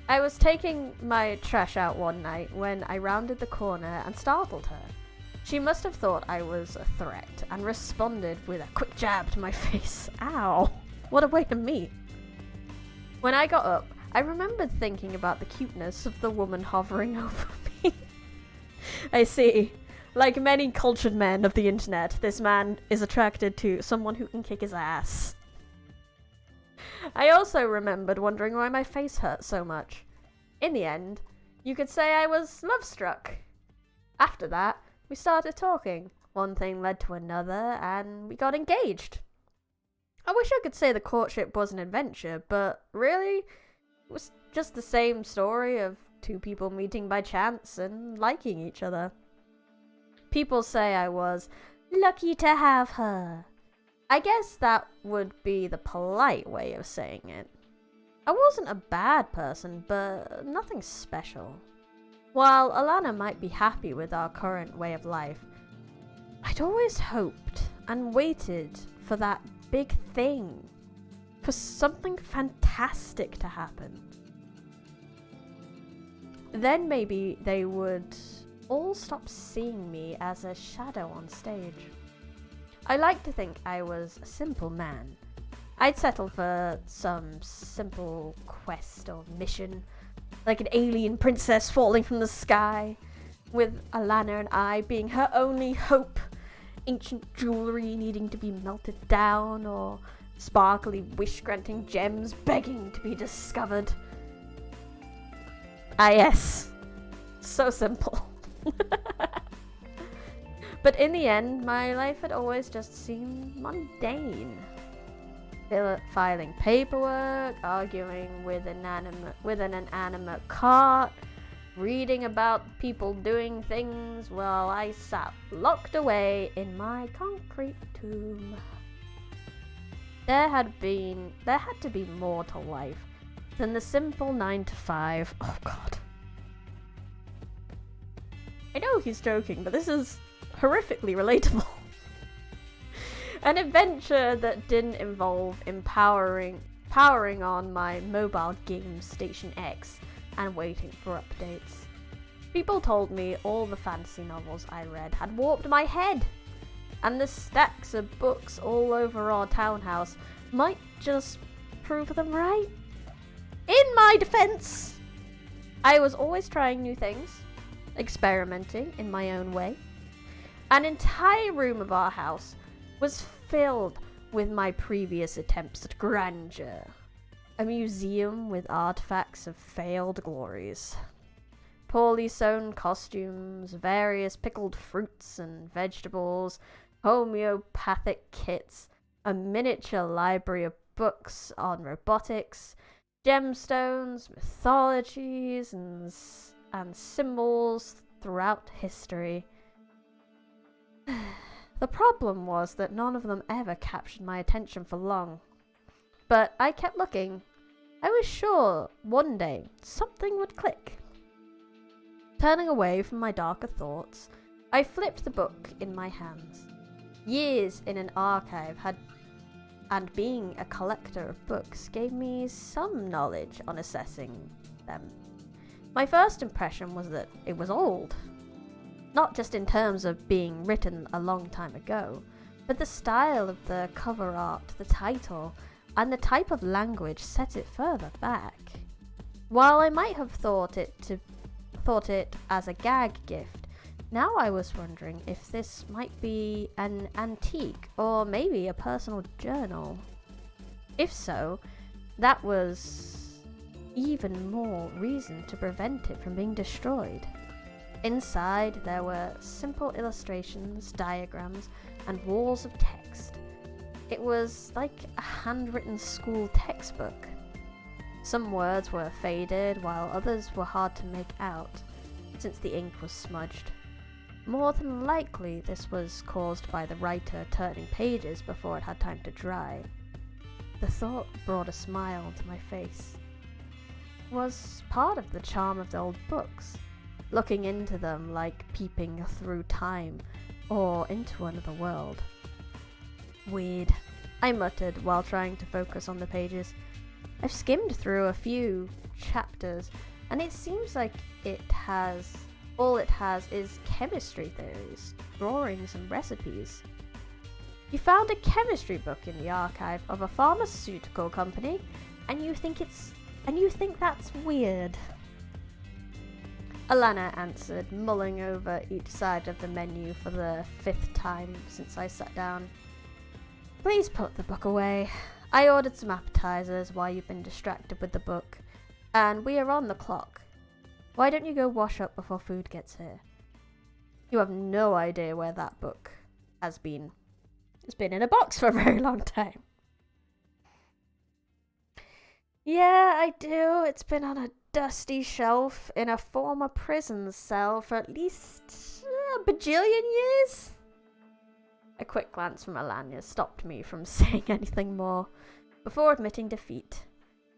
A: I was taking my trash out one night when I rounded the corner and startled her. She must have thought I was a threat and responded with a quick jab to my face. Ow! What a way to meet. When I got up, I remembered thinking about the cuteness of the woman hovering over me. I see. Like many cultured men of the internet, this man is attracted to someone who can kick his ass. I also remembered wondering why my face hurt so much. In the end, you could say I was love-struck. After that, we started talking. One thing led to another, and we got engaged. I wish I could say the courtship was an adventure, but really, it was just the same story of two people meeting by chance and liking each other. People say I was lucky to have her. I guess that would be the polite way of saying it. I wasn't a bad person, but nothing special. While Alana might be happy with our current way of life, I'd always hoped and waited for that big thing, for something fantastic to happen. Then maybe they would all stop seeing me as a shadow on stage. I like to think I was a simple man. I'd settle for some simple quest or mission, like an alien princess falling from the sky, with Alana and I being her only hope, ancient jewelry needing to be melted down, or sparkly wish-granting gems begging to be discovered. Ah yes, so simple. But in the end, my life had always just seemed mundane. Filing paperwork, arguing with an inanimate cart, reading about people doing things while I sat locked away in my concrete tomb. There had to be more to life than the simple 9 to 5. Oh god. I know he's joking, but this is horrifically relatable. An adventure that didn't involve powering on my mobile game Station X and waiting for updates. People told me all the fantasy novels I read had warped my head, and the stacks of books all over our townhouse might just prove them right. In my defense, I was always trying new things, experimenting in my own way. An entire room of our house was filled with my previous attempts at grandeur. A museum with artifacts of failed glories. Poorly sewn costumes, various pickled fruits and vegetables, homeopathic kits, a miniature library of books on robotics, gemstones, mythologies, and symbols throughout history. The problem was that none of them ever captured my attention for long. But I kept looking. I was sure one day something would click. Turning away from my darker thoughts, I flipped the book in my hands. Years in an archive and being a collector of books gave me some knowledge on assessing them. My first impression was that it was old. Not just in terms of being written a long time ago, but the style of the cover art, the title, and the type of language set it further back. While I might have thought it as a gag gift, now I was wondering if this might be an antique or maybe a personal journal. If so, that was even more reason to prevent it from being destroyed. Inside, there were simple illustrations, diagrams, and walls of text. It was like a handwritten school textbook. Some words were faded, while others were hard to make out, since the ink was smudged. More than likely, this was caused by the writer turning pages before it had time to dry. The thought brought a smile to my face. It was part of the charm of the old books. Looking into them like peeping through time or into another world. Weird, I muttered while trying to focus on the pages. I've skimmed through a few chapters and it seems like it has All it has is chemistry theories, drawings, and recipes. You found a chemistry book in the archive of a pharmaceutical company, and you think that's weird. Alana answered, mulling over each side of the menu for the 5th time since I sat down. Please put the book away. I ordered some appetizers while you've been distracted with the book, and we are on the clock. Why don't you go wash up before food gets here? You have no idea where that book has been. It's been in a box for a very long time. Yeah, I do. It's been on a dusty shelf in a former prison cell for at least a bajillion years. A quick glance from Alanya stopped me from saying anything more. Before admitting defeat,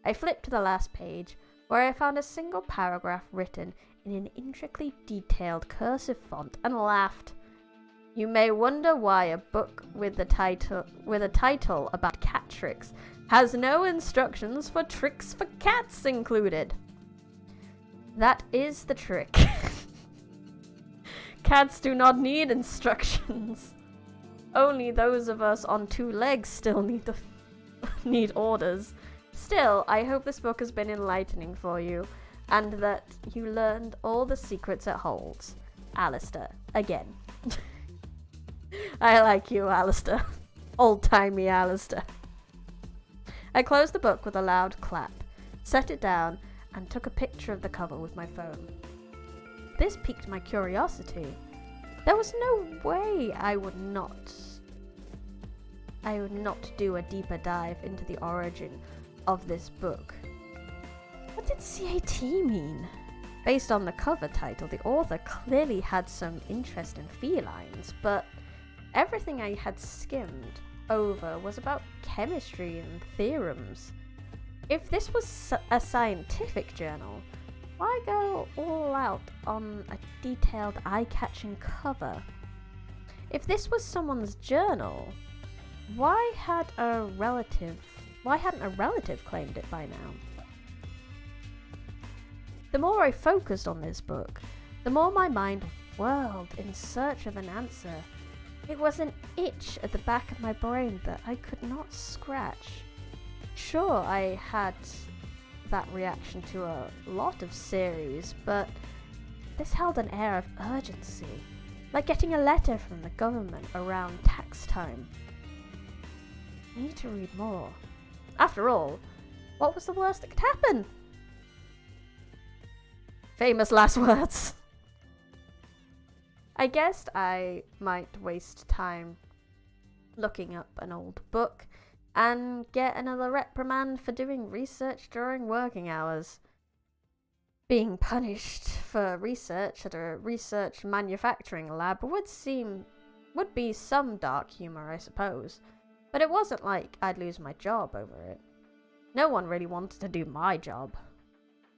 A: I flipped to the last page, where I found a single paragraph written in an intricately detailed cursive font, and laughed. You may wonder why a book with a title about cat tricks has no instructions for tricks for cats included. That is the trick. Cats do not need instructions. Only those of us on 2 legs still need orders. Still, I hope this book has been enlightening for you, and that you learned all the secrets it holds. Alistair, again. I like you, Alistair. Old-timey Alistair. I closed the book with a loud clap, set it down, and took a picture of the cover with my phone. This piqued my curiosity. There was no way I would not do a deeper dive into the origin of this book. What did CAT mean? Based on the cover title, the author clearly had some interest in felines, but everything I had skimmed over was about chemistry and theorems. If this was a scientific journal, why go all out on a detailed, eye-catching cover? If this was someone's journal, why hadn't a relative claimed it by now? The more I focused on this book, the more my mind whirled in search of an answer. It was an itch at the back of my brain that I could not scratch. Sure, I had that reaction to a lot of series, but this held an air of urgency, like getting a letter from the government around tax time. I need to read more. After all, what was the worst that could happen? Famous last words. I guessed I might waste time looking up an old book and get another reprimand for doing research during working hours. Being punished for research at a research manufacturing lab would be some dark humor, I suppose, but it wasn't like I'd lose my job over it. No one really wanted to do my job.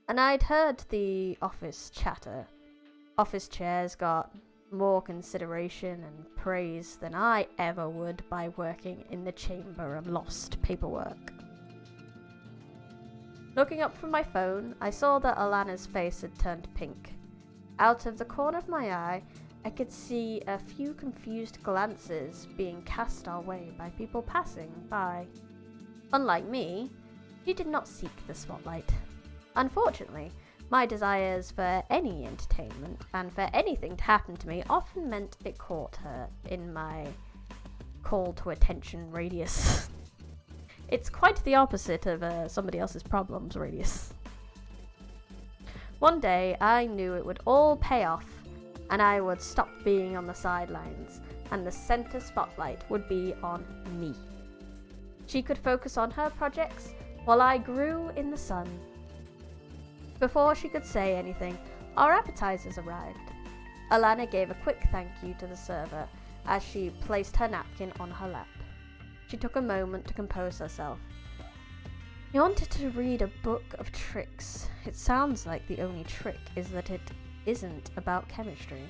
A: And I'd heard the office chatter. Office chairs got more consideration and praise than I ever would by working in the chamber of lost paperwork. Looking up from my phone, I saw that Alana's face had turned pink. Out of the corner of my eye, I could see a few confused glances being cast our way by people passing by. Unlike me, she did not seek the spotlight. Unfortunately, my desires for any entertainment and for anything to happen to me often meant it caught her in my call to attention radius. It's quite the opposite of somebody else's problems radius. One day I knew it would all pay off and I would stop being on the sidelines and the center spotlight would be on me. She could focus on her projects while I grew in the sun. Before she could say anything, our appetizers arrived. Alana gave a quick thank you to the server as she placed her napkin on her lap. She took a moment to compose herself. You wanted to read a book of tricks. It sounds like the only trick is that it isn't about chemistry.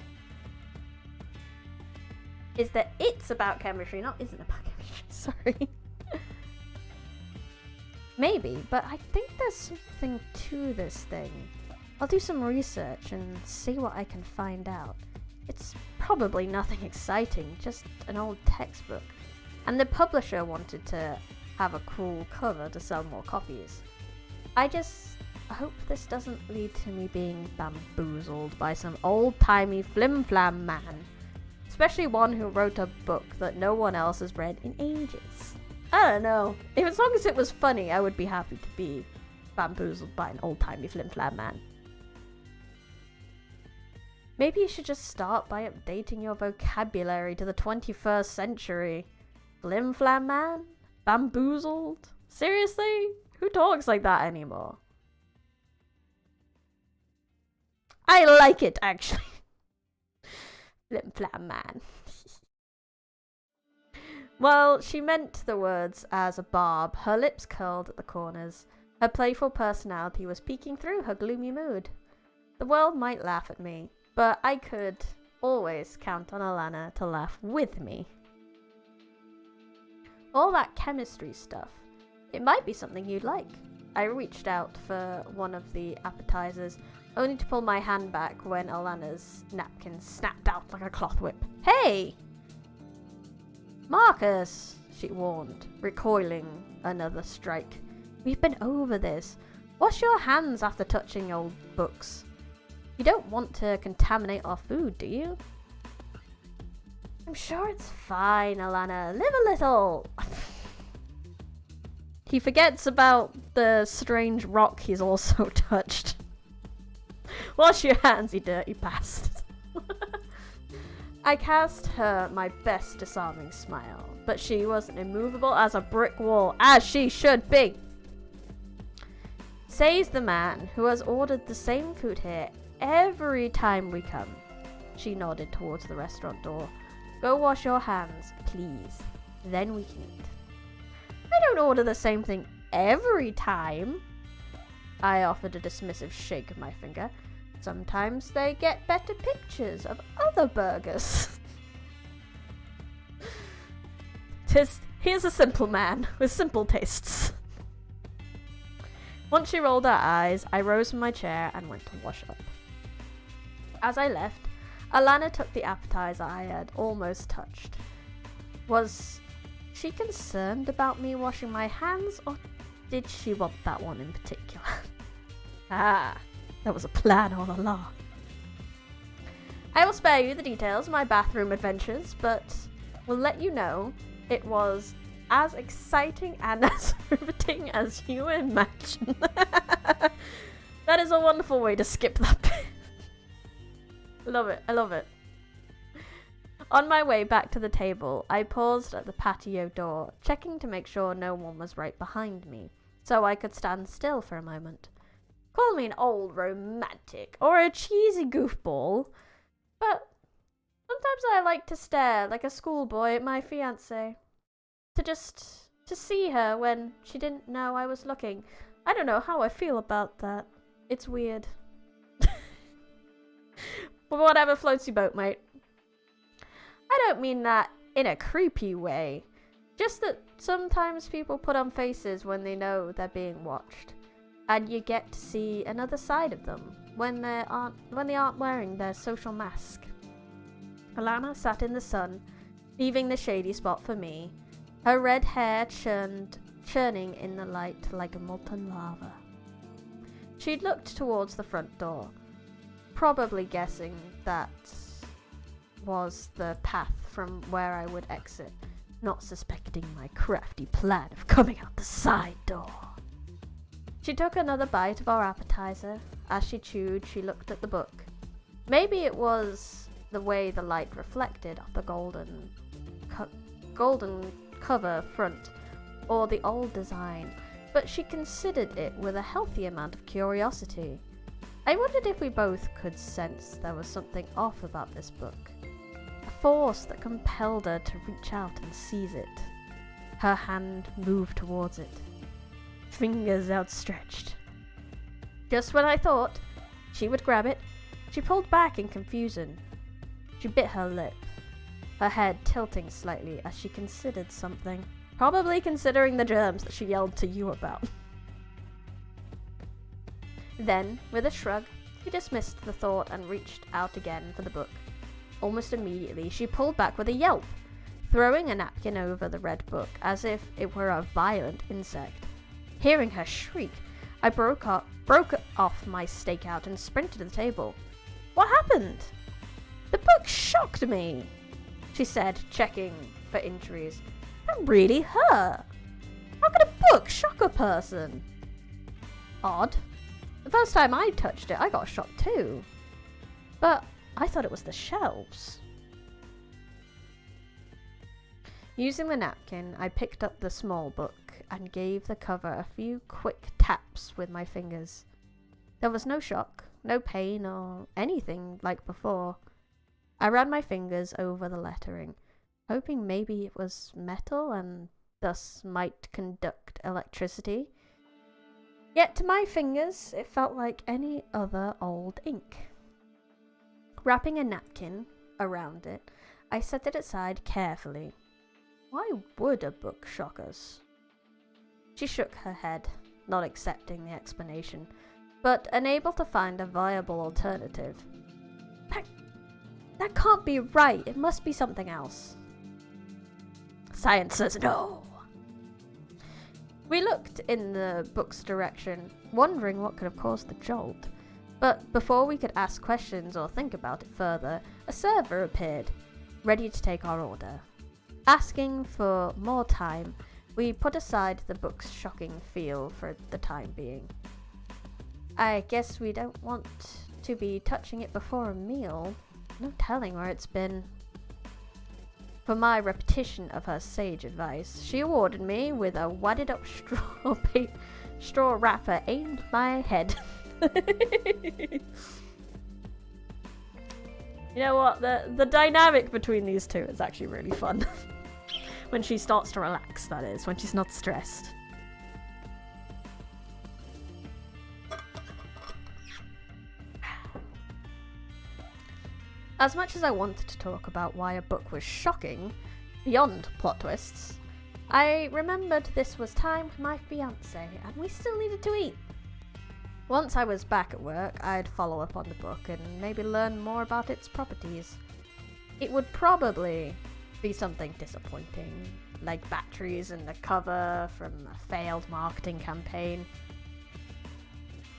A: Is that it's about chemistry, not isn't about chemistry. Sorry. Maybe, but I think there's something to this thing. I'll do some research and see what I can find out. It's probably nothing exciting, just an old textbook. And the publisher wanted to have a cool cover to sell more copies. I just hope this doesn't lead to me being bamboozled by some old-timey flim-flam man. Especially one who wrote a book that no one else has read in ages. I don't know. If as long as it was funny, I would be happy to be bamboozled by an old-timey flim-flam man. Maybe you should just start by updating your vocabulary to the 21st century. Flim-flam man? Bamboozled? Seriously? Who talks like that anymore? I like it, actually. Flim-flam man. Well, she meant the words as a barb, her lips curled at the corners. Her playful personality was peeking through her gloomy mood. The world might laugh at me, but I could always count on Alana to laugh with me. All that chemistry stuff, it might be something you'd like. I reached out for one of the appetizers, only to pull my hand back when Alana's napkin snapped out like a cloth whip. Hey! Marcus, she warned, recoiling another strike. We've been over this. Wash your hands after touching old books. You don't want to contaminate our food, do you? I'm sure it's fine, Alana. Live a little. He forgets about the strange rock he's also touched. Wash your hands, you dirty bastard. I cast her my best disarming smile, but she was immovable as a brick wall, as she should be. Says the man who has ordered the same food here every time we come. She nodded towards the restaurant door. Go wash your hands, please. Then we can eat. I don't order the same thing every time. I offered a dismissive shake of my finger. Sometimes they get better pictures of other burgers. Here's a simple man with simple tastes. Once she rolled her eyes, I rose from my chair and went to wash up. As I left, Alana took the appetizer I had almost touched. Was she concerned about me washing my hands, or did she want that one in particular? Ah, that was a plan all along. I will spare you the details of my bathroom adventures, but will let you know it was as exciting and as riveting as you imagine. That is a wonderful way to skip that bit. Love it, I love it. On my way back to the table, I paused at the patio door, checking to make sure no one was right behind me, so I could stand still for a moment. Call me an old romantic or a cheesy goofball, but sometimes I like to stare like a schoolboy at my fiancée. To see her when she didn't know I was looking. I don't know how I feel about that. It's weird. But whatever floats your boat, mate. I don't mean that in a creepy way. Just that sometimes people put on faces when they know they're being watched. And you get to see another side of them when they aren't wearing their social mask. Alana sat in the sun, leaving the shady spot for me, her red hair churning in the light like a molten lava. She'd looked towards the front door, probably guessing that was the path from where I would exit, not suspecting my crafty plan of coming out the side door. She took another bite of our appetizer. As she chewed, she looked at the book. Maybe it was the way the light reflected off the golden cover front, or the old design, but she considered it with a healthy amount of curiosity. I wondered if we both could sense there was something off about this book. A force that compelled her to reach out and seize it. Her hand moved towards it, fingers outstretched. Just when I thought she would grab it, she pulled back in confusion. She bit her lip, her head tilting slightly as she considered something, probably considering the germs that she yelled to you about. Then, with a shrug, She dismissed the thought and reached out again for the book. Almost immediately, she pulled back with a yelp, throwing a napkin over the red book as if it were a violent insect. Hearing her shriek, I broke off my stakeout and sprinted to the table. What happened? The book shocked me, she said, checking for injuries. That really hurt. How could a book shock a person? Odd. The first time I touched it, I got shocked too. But I thought it was the shelves. Using the napkin, I picked up the small book and gave the cover a few quick taps with my fingers. There was no shock, no pain or anything like before. I ran my fingers over the lettering, hoping maybe it was metal and thus might conduct electricity. Yet to my fingers, it felt like any other old ink. Wrapping a napkin around it, I set it aside carefully. Why would a book shock us? She shook her head, not accepting the explanation, but unable to find a viable alternative. That can't be right. It must be something else. Science says no. We looked in the book's direction, wondering what could have caused the jolt. But before we could ask questions or think about it further, a server appeared, ready to take our order. Asking for more time, we put aside the book's shocking feel for the time being. I guess we don't want to be touching it before a meal. No telling where it's been. For my repetition of her sage advice, she awarded me with a wadded up straw wrapper aimed at my head. You know what? The dynamic between these two is actually really fun. When she starts to relax, that is, when she's not stressed. As much as I wanted to talk about why a book was shocking, beyond plot twists, I remembered this was time with my fiancé and we still needed to eat. Once I was back at work, I'd follow up on the book and maybe learn more about its properties. It would probably be something disappointing, like batteries in the cover from a failed marketing campaign.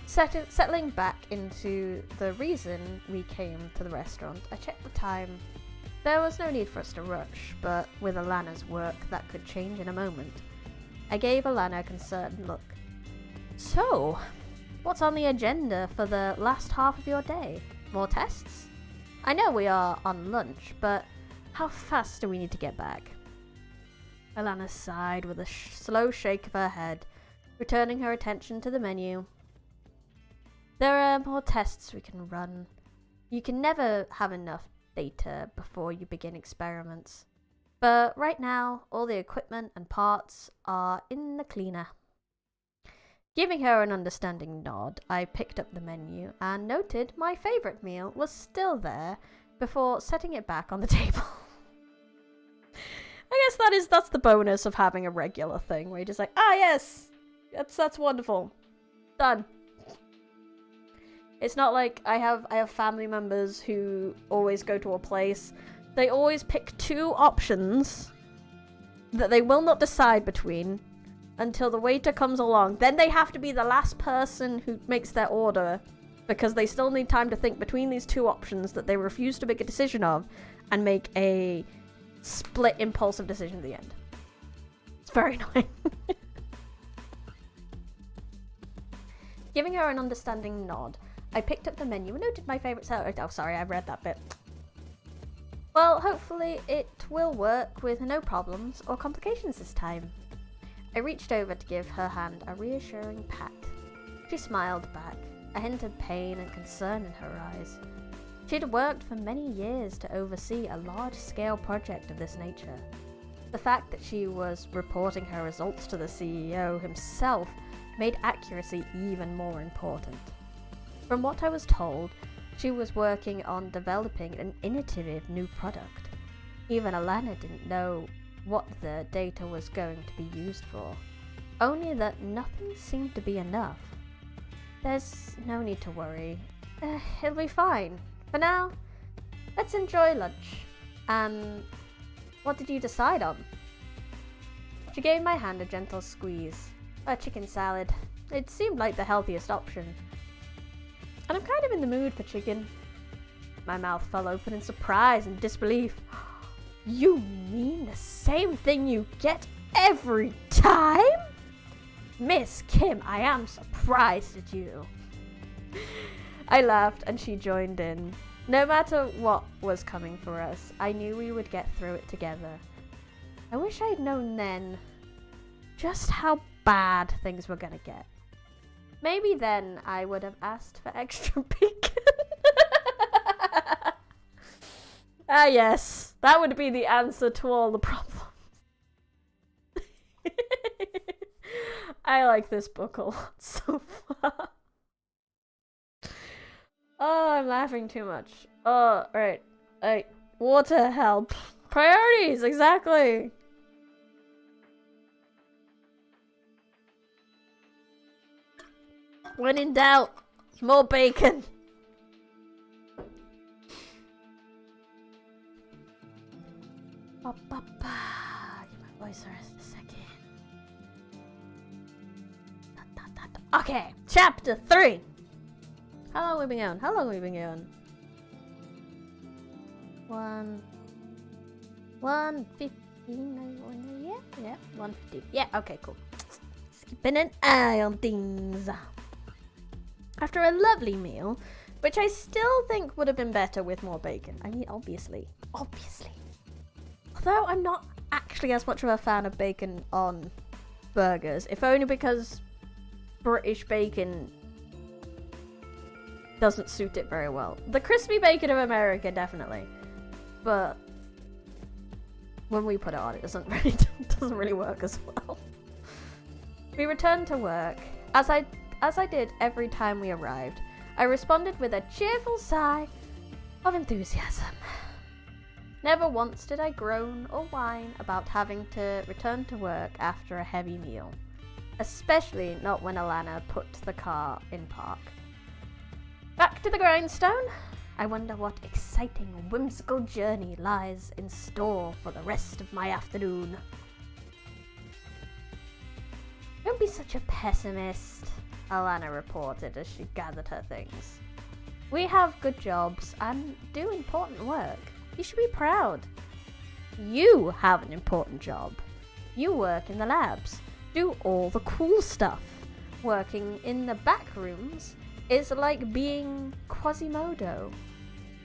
A: Settling back into the reason we came to the restaurant, I checked the time. There was no need for us to rush, but with Alana's work, that could change in a moment. I gave Alana a concerned look. So, what's on the agenda for the last half of your day? More tests? I know we are on lunch, but how fast do we need to get back? Alana sighed with a slow shake of her head, returning her attention to the menu. There are more tests we can run. You can never have enough data before you begin experiments. But right now, all the equipment and parts are in the cleaner. Giving her an understanding nod, I picked up the menu and noted my favourite meal was still there before setting it back on the table. I guess that's the bonus of having a regular thing where you're just like, yes, that's wonderful. Done. It's not like I have family members who always go to a place. They always pick two options that they will not decide between until the waiter comes along. Then they have to be the last person who makes their order because they still need time to think between these two options that they refuse to make a decision of and make a split impulsive decision at the end. It's very annoying. Giving her an understanding nod, I picked up the menu and noted my favourite salad. Oh, sorry, I read that bit. Well, hopefully it will work with no problems or complications this time. I reached over to give her hand a reassuring pat. She smiled back, a hint of pain and concern in her eyes. She'd worked for many years to oversee a large-scale project of this nature. The fact that she was reporting her results to the CEO himself made accuracy even more important. From what I was told, she was working on developing an innovative new product. Even Alana didn't know what the data was going to be used for, only that nothing seemed to be enough. There's no need to worry. It'll be fine. For now, let's enjoy lunch. And what did you decide on? She gave my hand a gentle squeeze. A chicken salad. It seemed like the healthiest option. And I'm kind of in the mood for chicken. My mouth fell open in surprise and disbelief. You mean the same thing you get every time? Miss Kim, I am surprised at you. I laughed and she joined in. No matter what was coming for us, I knew we would get through it together. I wish I'd known then just how bad things were gonna get. Maybe then I would have asked for extra bacon. Ah yes, that would be the answer to all the problems. I like this book a lot so far. Oh, I'm laughing too much. Oh, right. Water help. Priorities, exactly. When in doubt, more bacon. Give my voice a rest a second. Okay, chapter 3. How long have we been going? 1:15. Yeah, 1:15. Yeah, okay, cool. Keeping an eye on things. After a lovely meal, which I still think would have been better with more bacon. I mean, obviously. Although I'm not actually as much of a fan of bacon on burgers, if only because British bacon doesn't suit it very well. The crispy bacon of America, definitely. But when we put it on, it doesn't really work as well. We returned to work. As I did every time we arrived, I responded with a cheerful sigh of enthusiasm. Never once did I groan or whine about having to return to work after a heavy meal. Especially not when Alana put the car in park. Back to the grindstone. I wonder what exciting, whimsical journey lies in store for the rest of my afternoon. Don't be such a pessimist, Alana reported as she gathered her things. We have good jobs and do important work. You should be proud. You have an important job. You work in the labs, do all the cool stuff. Working in the back rooms is like being Quasimodo,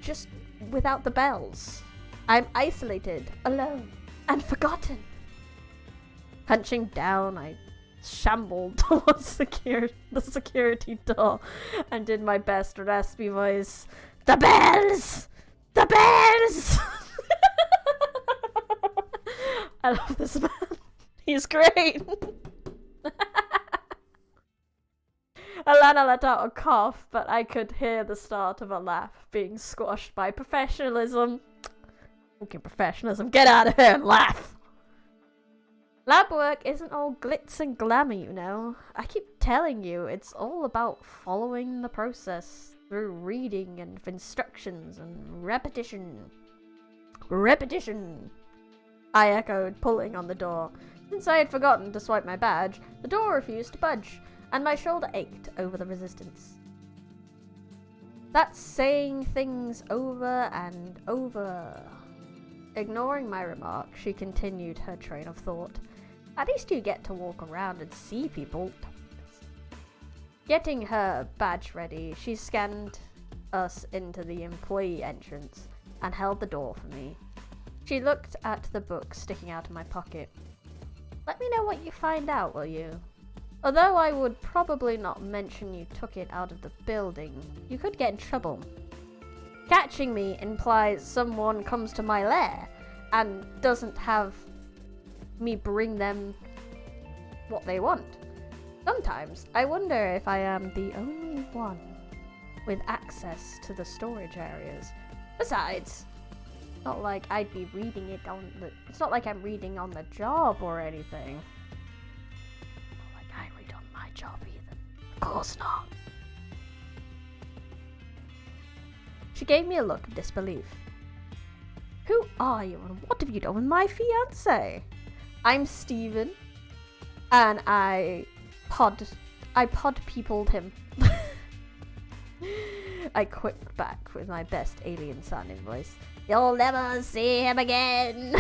A: just without the bells. I'm isolated, alone, and forgotten. Hunching down, I shambled towards the security door and did my best raspy voice. The bells! The bells! I love this man. He's great. Alana let out a cough, but I could hear the start of a laugh being squashed by professionalism. Okay, professionalism. Get out of here and laugh. Lab work isn't all glitz and glamour, you know. I keep telling you, it's all about following the process through reading and instructions and repetition. Repetition! I echoed, pulling on the door. Since I had forgotten to swipe my badge, the door refused to budge, and my shoulder ached over the resistance. That's saying things over and over. Ignoring my remark, she continued her train of thought. At least you get to walk around and see people. Getting her badge ready, she scanned us into the employee entrance and held the door for me. She looked at the book sticking out of my pocket. Let me know what you find out, will you? Although I would probably not mention you took it out of the building, you could get in trouble. Catching me implies someone comes to my lair and doesn't have me bring them what they want. Sometimes I wonder if I am the only one with access to the storage areas. Besides, it's not like I'd be reading it on the... It's not like I'm reading on the job or anything. Not like I read on my job either. Of course not. She gave me a look of disbelief. Who are you and what have you done with my fiancé? I'm Steven, and I pod peopled him. I quipped back with my best alien sounding voice. You'll never see him again.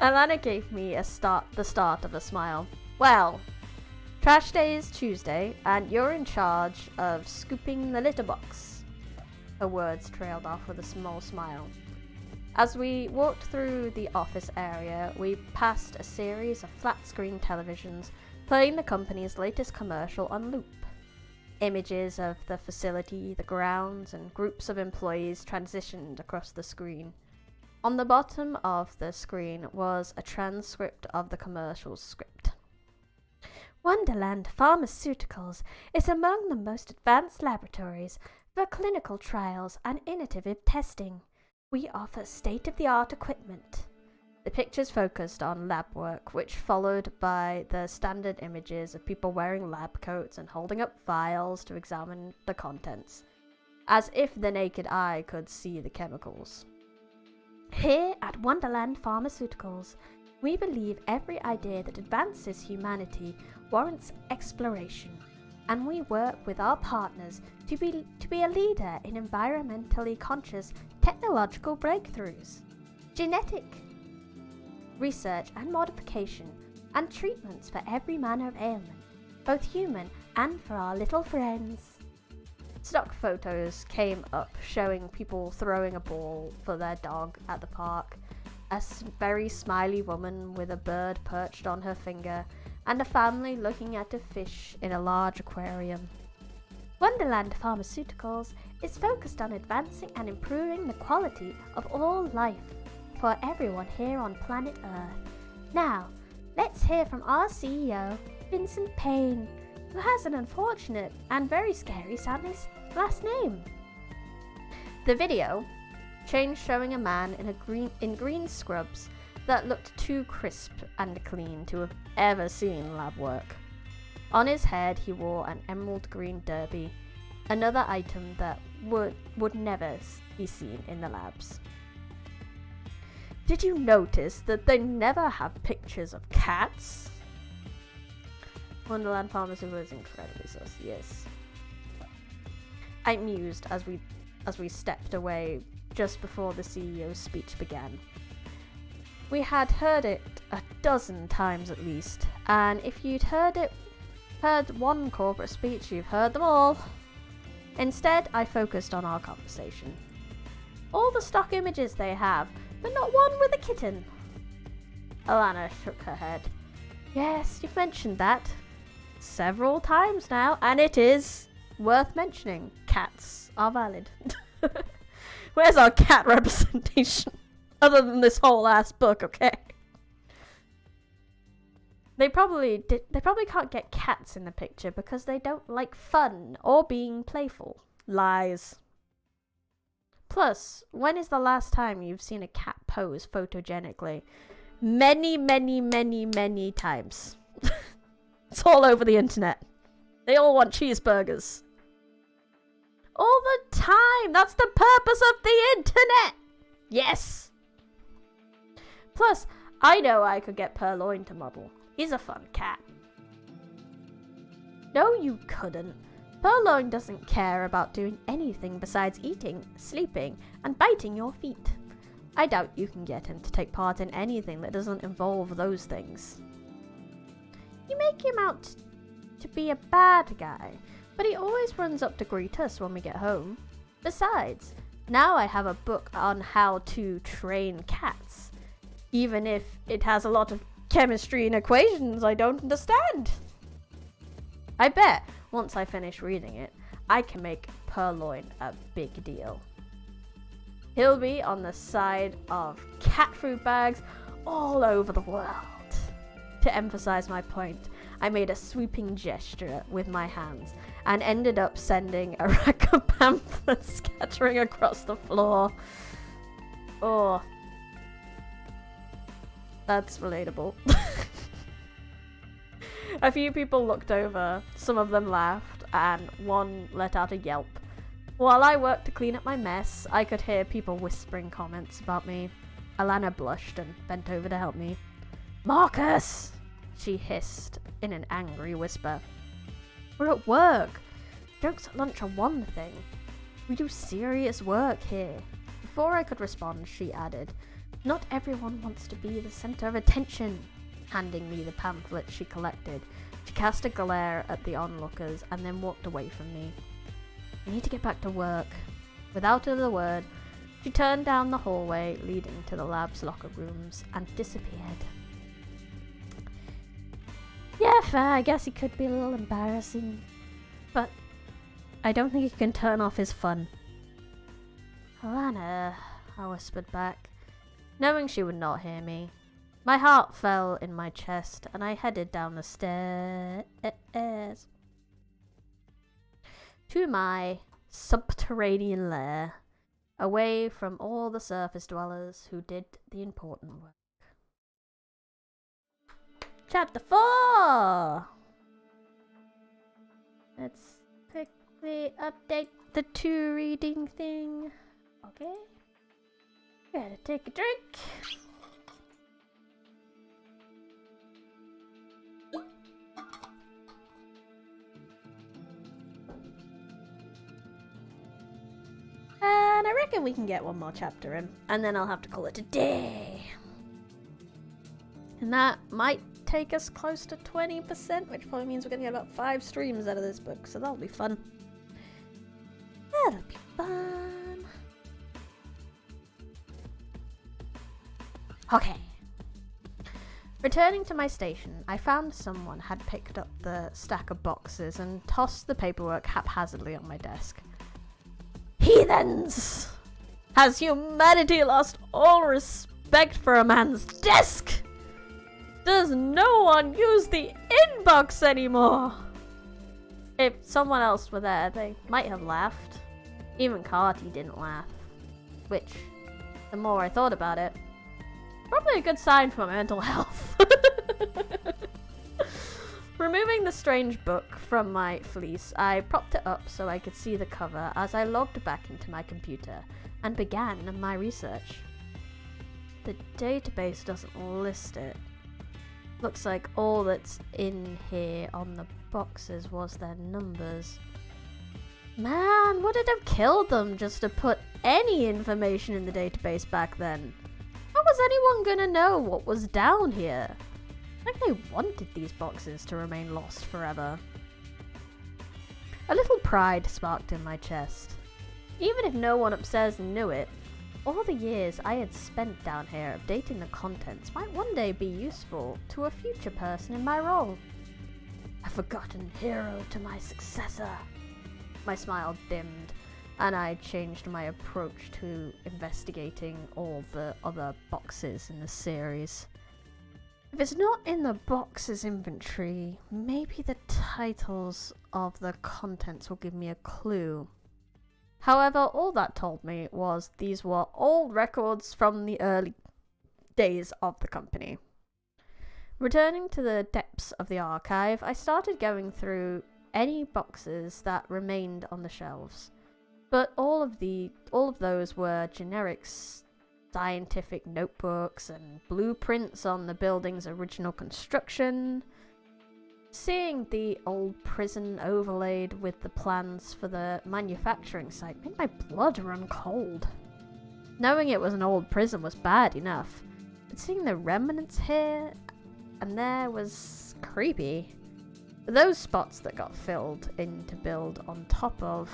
A: Alana gave me the start of a smile. Well, trash day is Tuesday, and you're in charge of scooping the litter box. Her words trailed off with a small smile. As we walked through the office area, we passed a series of flat-screen televisions playing the company's latest commercial on loop. Images of the facility, the grounds, and groups of employees transitioned across the screen. On the bottom of the screen was a transcript of the commercial script. Wonderland Pharmaceuticals is among the most advanced laboratories for clinical trials and innovative testing. We offer state-of-the-art equipment. The pictures focused on lab work, which followed by the standard images of people wearing lab coats and holding up files to examine the contents, as if the naked eye could see the chemicals. Here at Wonderland Pharmaceuticals, we believe every idea that advances humanity warrants exploration, and we work with our partners to be a leader in environmentally conscious technological breakthroughs, genetic research and modification, and treatments for every manner of ailment, both human and for our little friends. Stock photos came up showing people throwing a ball for their dog at the park, a very smiley woman with a bird perched on her finger, and a family looking at a fish in a large aquarium. Wonderland Pharmaceuticals is focused on advancing and improving the quality of all life for everyone here on planet Earth. Now, let's hear from our CEO, Vincent Payne, who has an unfortunate and very scary sounding last name. The video changed, showing a man in green scrubs that looked too crisp and clean to have ever seen lab work. On his head he wore an emerald green derby, another item that would never be seen in the labs. Did you notice that they never have pictures of cats? Wonderland Pharmaceutical is incredibly sus, yes. I mused as we stepped away just before the CEO's speech began. We had heard it a dozen times at least, and if you'd heard one corporate speech, you've heard them all. Instead, I focused on our conversation. All the stock images they have, but not one with a kitten. Alana shook her head. Yes, you've mentioned that several times now, and it is worth mentioning. Cats are valid. Where's our cat representation? Other than this whole ass book, okay? They probably can't get cats in the picture because they don't like fun or being playful. Lies. Plus, when is the last time you've seen a cat pose photogenically? Many, many, many, many times. It's all over the internet. They all want cheeseburgers. All the time! That's the purpose of the internet! Yes! Plus, I know I could get Purloin to model. He's a fun cat. No, you couldn't. Purloin doesn't care about doing anything besides eating, sleeping, and biting your feet. I doubt you can get him to take part in anything that doesn't involve those things. You make him out to be a bad guy, but he always runs up to greet us when we get home. Besides, now I have a book on how to train cats, even if it has a lot of chemistry and equations I don't understand. I bet once I finish reading it, I can make Purloin a big deal. He'll be on the side of cat food bags all over the world. To emphasize my point, I made a sweeping gesture with my hands and ended up sending a rack of pamphlets scattering across the floor. Oh, that's relatable. A few people looked over, some of them laughed, and one let out a yelp. While I worked to clean up my mess, I could hear people whispering comments about me. Alana blushed and bent over to help me. Marcus! She hissed in an angry whisper. We're at work. Jokes at lunch are one thing. We do serious work here. Before I could respond, she added, not everyone wants to be the center of attention. Handing me the pamphlet she collected, she cast a glare at the onlookers and then walked away from me. I need to get back to work. Without another word, she turned down the hallway leading to the lab's locker rooms and disappeared. Yeah, fair, I guess it could be a little embarrassing, but I don't think he can turn off his fun. Alana, I whispered back, knowing she would not hear me. My heart fell in my chest and I headed down the stairs to my subterranean lair, away from all the surface dwellers who did the important work. Chapter 4! Let's quickly update the 2 reading thing. Okay. Gotta take a drink. And I reckon we can get one more chapter in, and then I'll have to call it a day. And that might take us close to 20%, which probably means we're gonna get about 5 streams out of this book, so that'll be fun. That'll be fun. Okay. Returning to my station, I found someone had picked up the stack of boxes and tossed the paperwork haphazardly on my desk. Heathens! Has humanity lost all respect for a man's desk? Does no one use the inbox anymore? If someone else were there, they might have laughed. Even Carty didn't laugh. Which, the more I thought about it, probably a good sign for my mental health. Removing the strange book from my fleece, I propped it up so I could see the cover as I logged back into my computer and began my research. The database doesn't list it. Looks like all that's in here on the boxes was their numbers. Man, would it have killed them just to put any information in the database back then? How was anyone gonna know what was down here? Like they wanted these boxes to remain lost forever. A little pride sparked in my chest. Even if no one upstairs knew it, all the years I had spent down here updating the contents might one day be useful to a future person in my role. A forgotten hero to my successor. My smile dimmed, and I changed my approach to investigating all the other boxes in the series. If it's not in the boxes inventory, maybe the titles of the contents will give me a clue. However, all that told me was these were old records from the early days of the company. Returning to the depths of the archive, I started going through any boxes that remained on the shelves. But all of those were generic scientific notebooks and blueprints on the building's original construction. Seeing the old prison overlaid with the plans for the manufacturing site made my blood run cold. Knowing it was an old prison was bad enough, but seeing the remnants here and there was creepy. Those spots that got filled in to build on top of.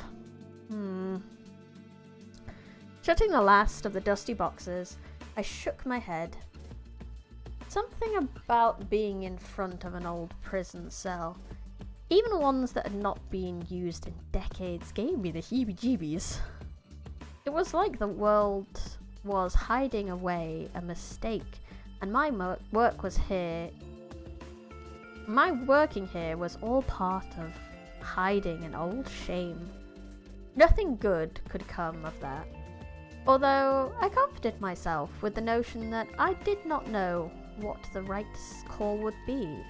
A: Shutting the last of the dusty boxes, I shook my head. Something about being in front of an old prison cell, even ones that had not been used in decades, gave me the heebie-jeebies. It was like the world was hiding away a mistake, and my working here was all part of hiding an old shame. Nothing good could come of that. Although I comforted myself with the notion that I did not know what the right call would be.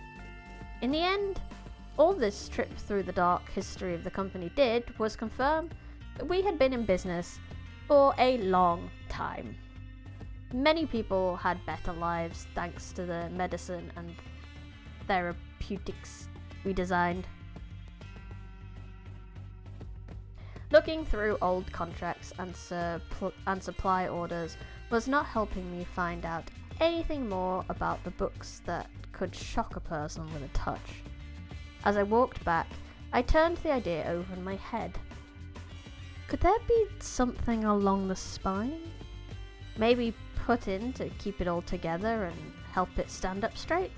A: In the end, all this trip through the dark history of the company did was confirm we had been in business for a long time. Many people had better lives thanks to the medicine and therapeutics we designed. Looking through old contracts and supply orders was not helping me find out anything more about the books that could shock a person with a touch. As I walked back, I turned the idea over in my head. Could there be something along the spine? Maybe put in to keep it all together and help it stand up straight?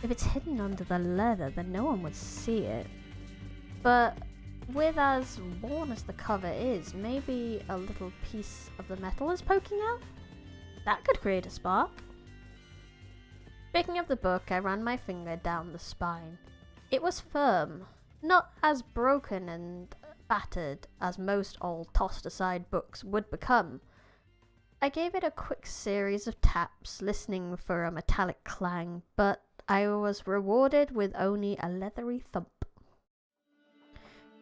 A: If it's hidden under the leather, then no one would see it. But with as worn as the cover is, maybe a little piece of the metal is poking out? That could create a spark. Picking up the book, I ran my finger down the spine. It was firm, not as broken and battered as most old tossed-aside books would become. I gave it a quick series of taps, listening for a metallic clang, but I was rewarded with only a leathery thump.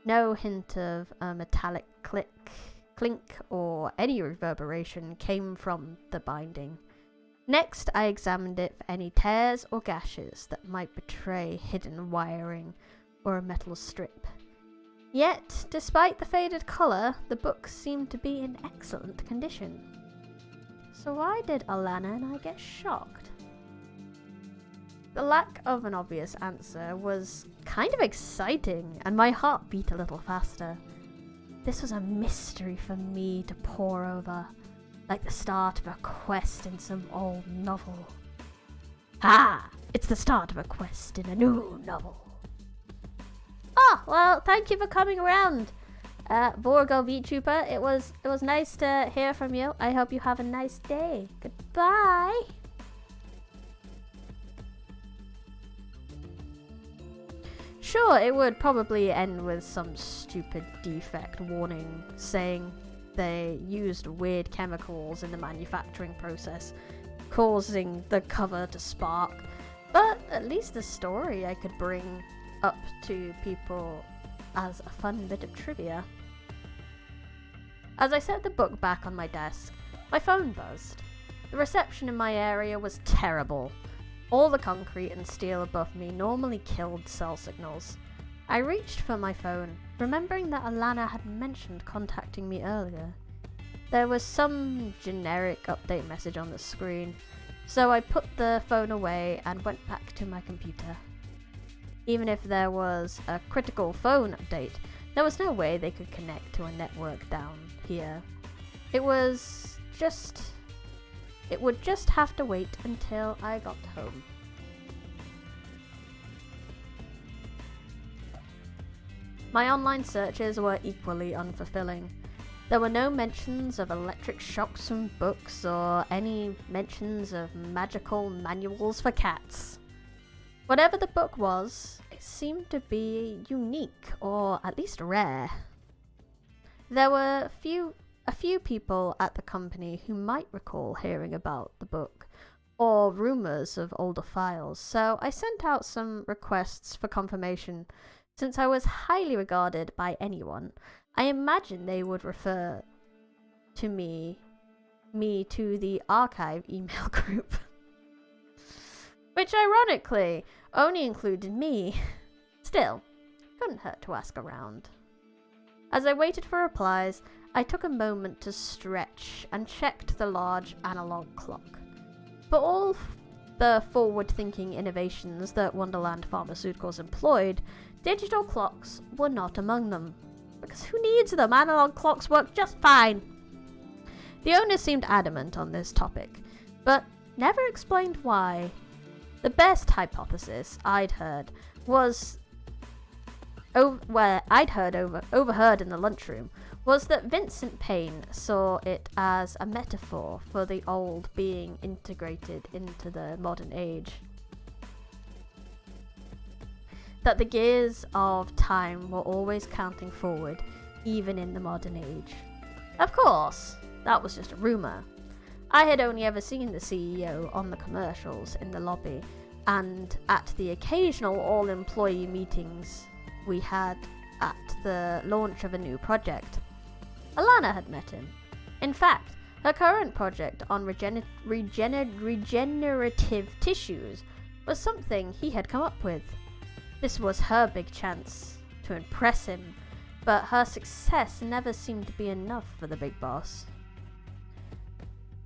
A: No hint of a metallic clink, or any reverberation came from the binding. Next, I examined it for any tears or gashes that might betray hidden wiring or a metal strip. Yet, despite the faded colour, the book seemed to be in excellent condition. So why did Alana and I get shocked? The lack of an obvious answer was kind of exciting, and my heart beat a little faster. This was a mystery for me to pore over, like the start of a quest in some old novel. Ah, it's the start of a quest in a new novel. Oh, well, thank you for coming around, Vorgo VTuber. It was nice to hear from you. I hope you have a nice day. Goodbye. Sure, it would probably end with some stupid defect warning saying they used weird chemicals in the manufacturing process, causing the cover to spark. But at least the story I could bring up to people as a fun bit of trivia. As I set the book back on my desk, my phone buzzed. The reception in my area was terrible. All the concrete and steel above me normally killed cell signals. I reached for my phone, remembering that Alana had mentioned contacting me earlier. There was some generic update message on the screen, so I put the phone away and went back to my computer. Even if there was a critical phone update, there was no way they could connect to a network down here. It would just have to wait until I got home. My online searches were equally unfulfilling. There were no mentions of electric shocks from books or any mentions of magical manuals for cats. Whatever the book was, it seemed to be unique or at least rare. There were a few people at the company who might recall hearing about the book or rumors of older files, so I sent out some requests for confirmation. Since I was highly regarded by anyone, I imagined they would refer to me to the archive email group. Which ironically only included me. Still, couldn't hurt to ask around. As I waited for replies, I took a moment to stretch and checked the large analog clock. For all the forward-thinking innovations that Wonderland Pharmaceuticals employed, digital clocks were not among them. Because who needs them? Analog clocks work just fine. The owner seemed adamant on this topic, but never explained why. The best hypothesis I'd heard was overheard in the lunchroom was that Vincent Payne saw it as a metaphor for the old being integrated into the modern age. That the gears of time were always counting forward, even in the modern age. Of course, that was just a rumour. I had only ever seen the CEO on the commercials in the lobby and at the occasional all-employee meetings we had at the launch of a new project. Alana had met him. In fact, her current project on regenerative tissues was something he had come up with. This was her big chance to impress him, but her success never seemed to be enough for the big boss.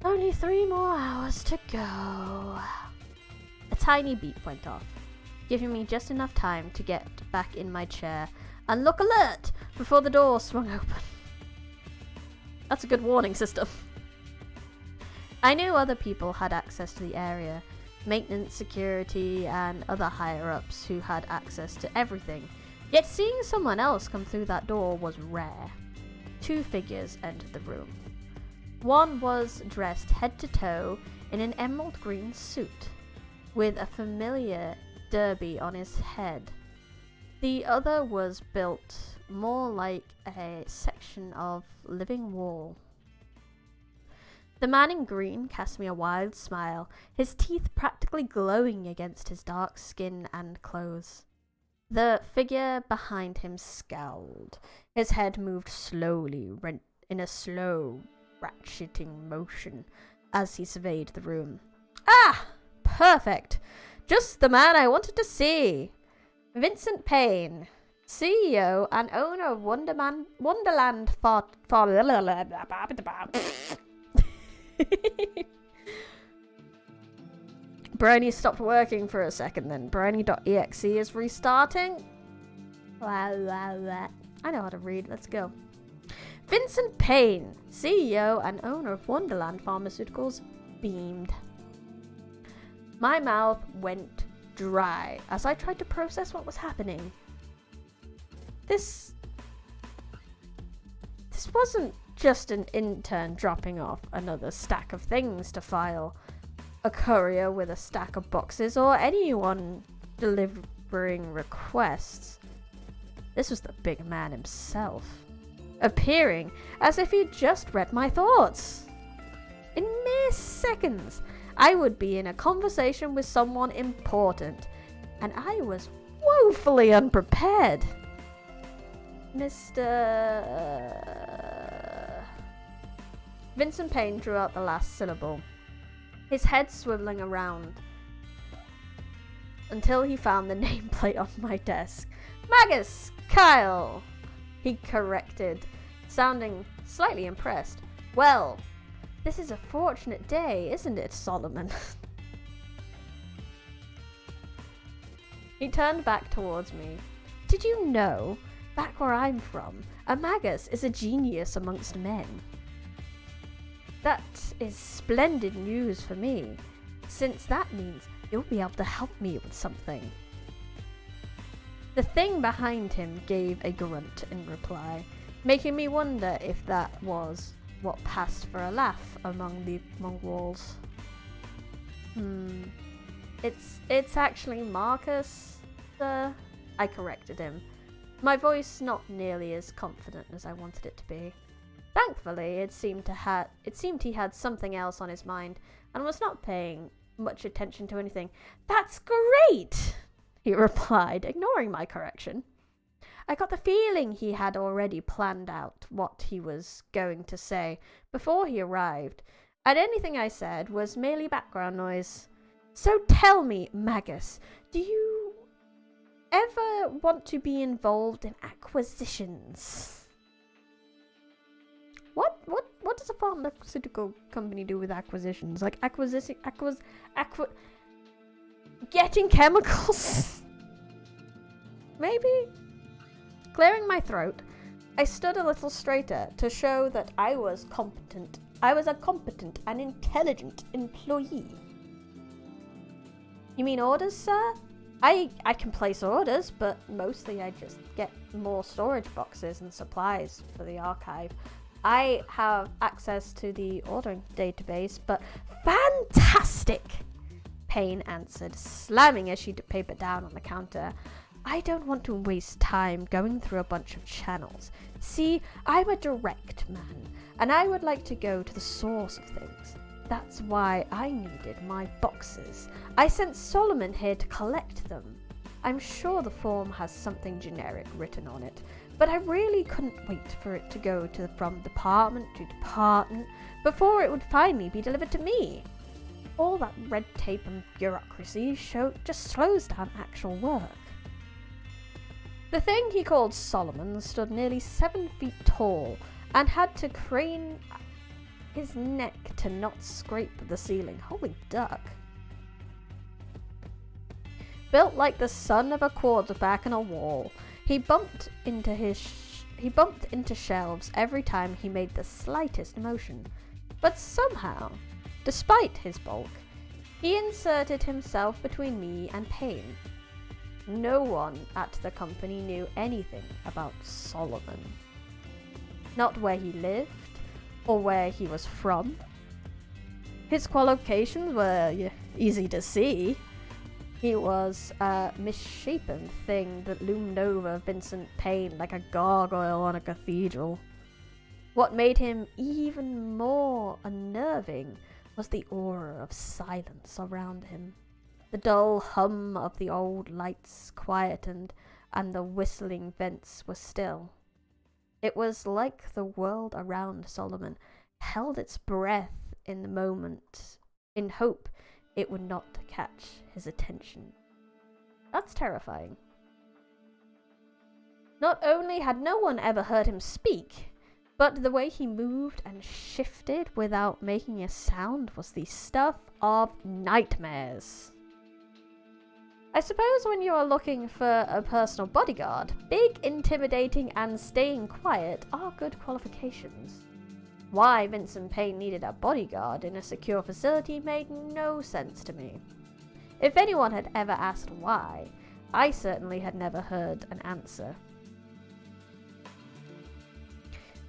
A: Only 3 more hours to go. A tiny beep went off, giving me just enough time to get back in my chair and look alert before the door swung open. That's a good warning system. I knew other people had access to the area, maintenance, security, and other higher-ups who had access to everything, yet seeing someone else come through that door was rare. 2 figures entered the room. One was dressed head to toe in an emerald green suit, with a familiar derby on his head. The other was built more like a section of living wall. The man in green cast me a wild smile, his teeth practically glowing against his dark skin and clothes. The figure behind him scowled. His head moved slowly, in a slow, ratcheting motion as he surveyed the room. Ah! Perfect! Just the man I wanted to see! Vincent Payne, CEO and owner of Wonderland Brony stopped working for a second then. Brony.exe is restarting. I know how to read. Let's go. Vincent Payne, CEO and owner of Wonderland Pharmaceuticals, beamed. My mouth went dry as I tried to process what was happening. This wasn't just an intern dropping off another stack of things to file, a courier with a stack of boxes, or anyone delivering requests. This was the big man himself, appearing as if he'd just read my thoughts. In mere seconds, I would be in a conversation with someone important, and I was woefully unprepared. Vincent Payne drew out the last syllable, his head swiveling around until he found the nameplate on my desk. Magus Kyle, he corrected, sounding slightly impressed. Well, this is a fortunate day, isn't it, Solomon? He turned back towards me. Did you know, back where I'm from, a magus is a genius amongst men? That is splendid news for me, since that means you'll be able to help me with something. The thing behind him gave a grunt in reply, making me wonder if that was what passed for a laugh among the Mongols. It's actually Marcus, sir. I corrected him, my voice not nearly as confident as I wanted it to be. Thankfully, it seemed he had something else on his mind and was not paying much attention to anything. That's great, he replied, ignoring my correction. I got the feeling he had already planned out what he was going to say before he arrived, and anything I said was merely background noise. So tell me, Magus, do you ever want to be involved in acquisitions? What does a pharmaceutical company do with acquisitions? Like getting chemicals? Maybe? Clearing my throat, I stood a little straighter to show that I was competent. I was a competent and intelligent employee. You mean orders, sir? I can place orders, but mostly I just get more storage boxes and supplies for the archive. I have access to the ordering database, but fantastic! Payne answered, slamming a sheet of paper down on the counter. I don't want to waste time going through a bunch of channels. See, I'm a direct man, and I would like to go to the source of things. That's why I needed my boxes. I sent Solomon here to collect them. I'm sure the form has something generic written on it, But I really couldn't wait for it to go from department to department before it would finally be delivered to me. All that red tape and bureaucracy just slows down actual work. The thing he called Solomon stood nearly 7 feet tall and had to crane his neck to not scrape the ceiling. Holy duck. Built like the son of a quarterback on a wall, he bumped into shelves every time he made the slightest motion. But somehow, despite his bulk, he inserted himself between me and Payne. No one at the company knew anything about Solomon. Not where he lived, or where he was from. His qualifications were easy to see. He was a misshapen thing that loomed over Vincent Payne like a gargoyle on a cathedral. What made him even more unnerving was the aura of silence around him. The dull hum of the old lights quietened, and the whistling vents were still. It was like the world around Solomon held its breath in the moment, in hope it would not catch his attention. That's terrifying. Not only had no one ever heard him speak, but the way he moved and shifted without making a sound was the stuff of nightmares. I suppose when you are looking for a personal bodyguard, big, intimidating, and staying quiet are good qualifications. Why Vincent Payne needed a bodyguard in a secure facility made no sense to me. If anyone had ever asked why, I certainly had never heard an answer.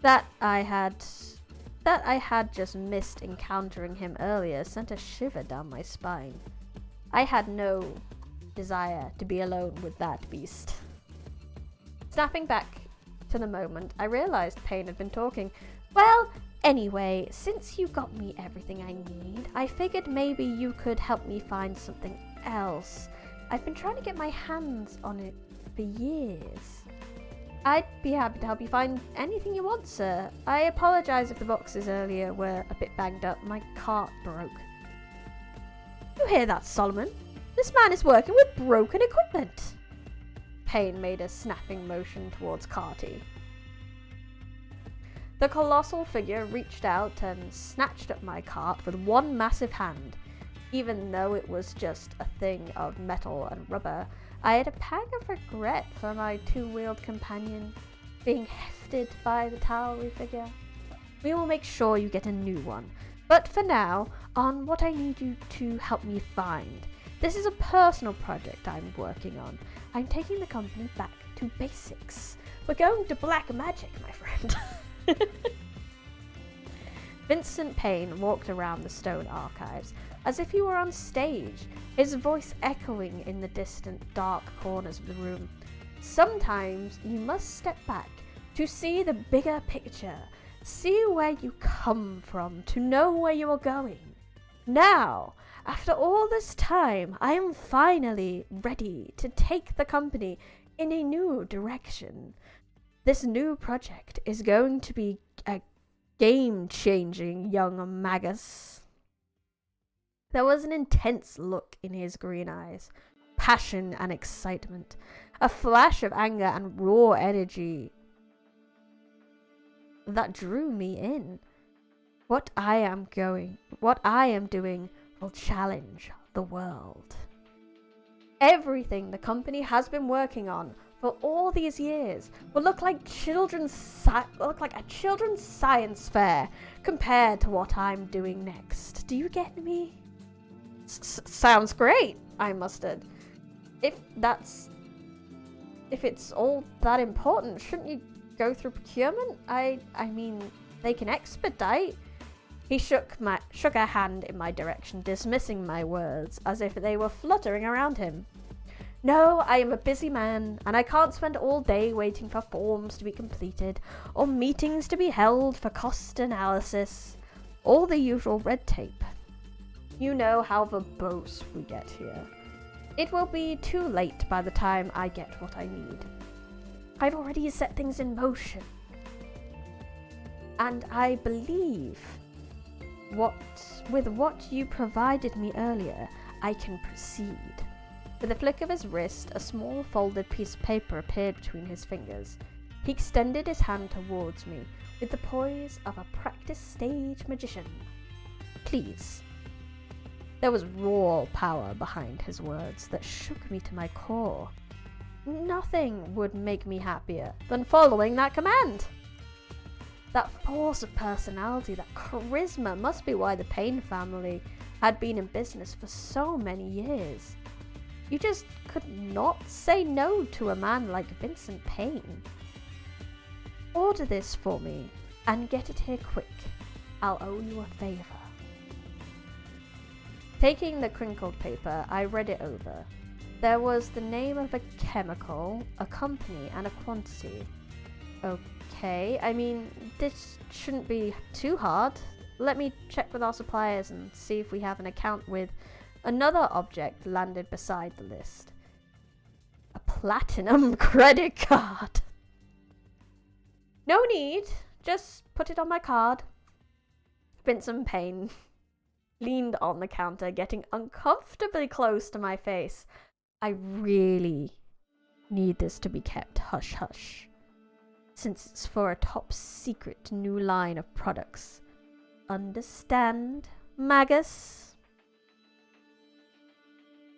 A: That I had just missed encountering him earlier sent a shiver down my spine. I had no desire to be alone with that beast. Snapping back to the moment, I realized Payne had been talking. Well, anyway, since you got me everything I need, I figured maybe you could help me find something else. I've been trying to get my hands on it for years. I'd be happy to help you find anything you want, sir. I apologize if the boxes earlier were a bit banged up. My cart broke. You hear that, Solomon? This man is working with broken equipment. Payne made a snapping motion towards Carty. The colossal figure reached out and snatched at my cart with one massive hand. Even though it was just a thing of metal and rubber, I had a pang of regret for my two-wheeled companion being hefted by the towering figure. We will make sure you get a new one, but for now, on what I need you to help me find. This is a personal project I'm working on. I'm taking the company back to basics. We're going to black magic, my friend. Vincent Payne walked around the stone archives as if he were on stage, his voice echoing in the distant, dark corners of the room. Sometimes you must step back to see the bigger picture, see where you come from, to know where you are going. Now, after all this time, I am finally ready to take the company in a new direction. This new project is going to be a game-changing young magus. There was an intense look in his green eyes, passion and excitement, a flash of anger and raw energy that drew me in. What I am doing will challenge the world. Everything the company has been working on for all these years will look like a children's science fair compared to what I'm doing next. Do you get me? Sounds great, I muttered. If it's all that important, shouldn't you go through procurement? I mean, they can expedite. He shook a hand in my direction, dismissing my words as if they were fluttering around him. No, I am a busy man, and I can't spend all day waiting for forms to be completed, or meetings to be held for cost analysis, all the usual red tape. You know how verbose we get here. It will be too late by the time I get what I need. I've already set things in motion. And I believe with what you provided me earlier, I can proceed. With a flick of his wrist, a small folded piece of paper appeared between his fingers. He extended his hand towards me with the poise of a practiced stage magician. Please. There was raw power behind his words that shook me to my core. Nothing would make me happier than following that command. That force of personality, that charisma must be why the Payne family had been in business for so many years. You just could not say no to a man like Vincent Payne. Order this for me and get it here quick. I'll owe you a favor. Taking the crinkled paper, I read it over. There was the name of a chemical, a company, and a quantity. Okay, I mean, this shouldn't be too hard. Let me check with our suppliers and see if we have an account with another object landed beside the list. A platinum credit card. No need, just put it on my card. Vincent Payne leaned on the counter, getting uncomfortably close to my face. I really need this to be kept hush-hush, since it's for a top-secret new line of products. Understand, Magus?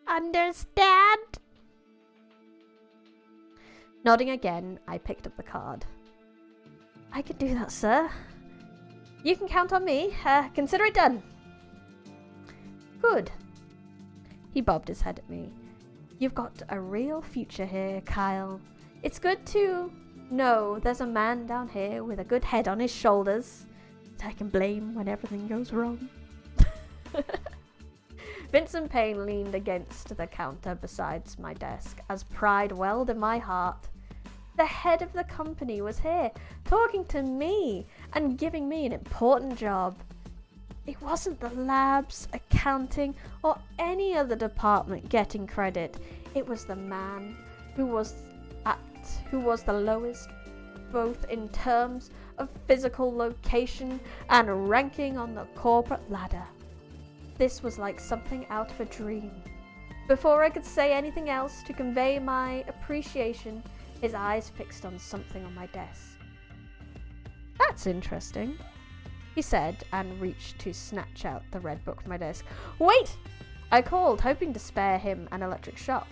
A: Understand? Nodding again, I picked up the card. I can do that, sir. You can count on me. Consider it done. Good. He bobbed his head at me. You've got a real future here, Kyle. It's good to know there's a man down here with a good head on his shoulders that I can blame when everything goes wrong. Vincent Payne leaned against the counter beside my desk as pride welled in my heart. The head of the company was here, talking to me and giving me an important job. It wasn't the labs, accounting, or any other department getting credit. It was the man who was the lowest, both in terms of physical location and ranking on the corporate ladder. This was like something out of a dream. Before I could say anything else to convey my appreciation, his eyes fixed on something on my desk. That's interesting, he said, and reached to snatch out the red book from my desk. Wait! I called, hoping to spare him an electric shock.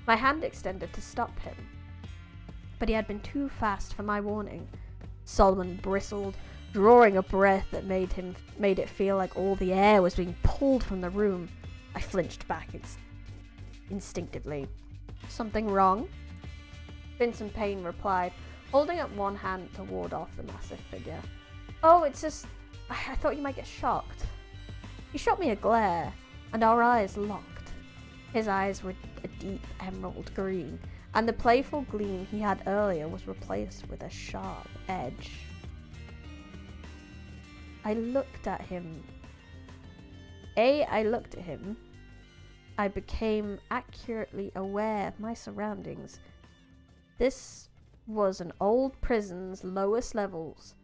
A: My hand extended to stop him, but he had been too fast for my warning. Solomon bristled, drawing a breath that made it feel like all the air was being pulled from the room. I flinched back instinctively. Something wrong? Vincent Payne replied, holding up one hand to ward off the massive figure. Oh, it's just... I thought you might get shocked. He shot me a glare, and our eyes locked. His eyes were a deep emerald green, and the playful gleam he had earlier was replaced with a sharp edge. I looked at him. I became accurately aware of my surroundings. This was an old prison's lowest levels,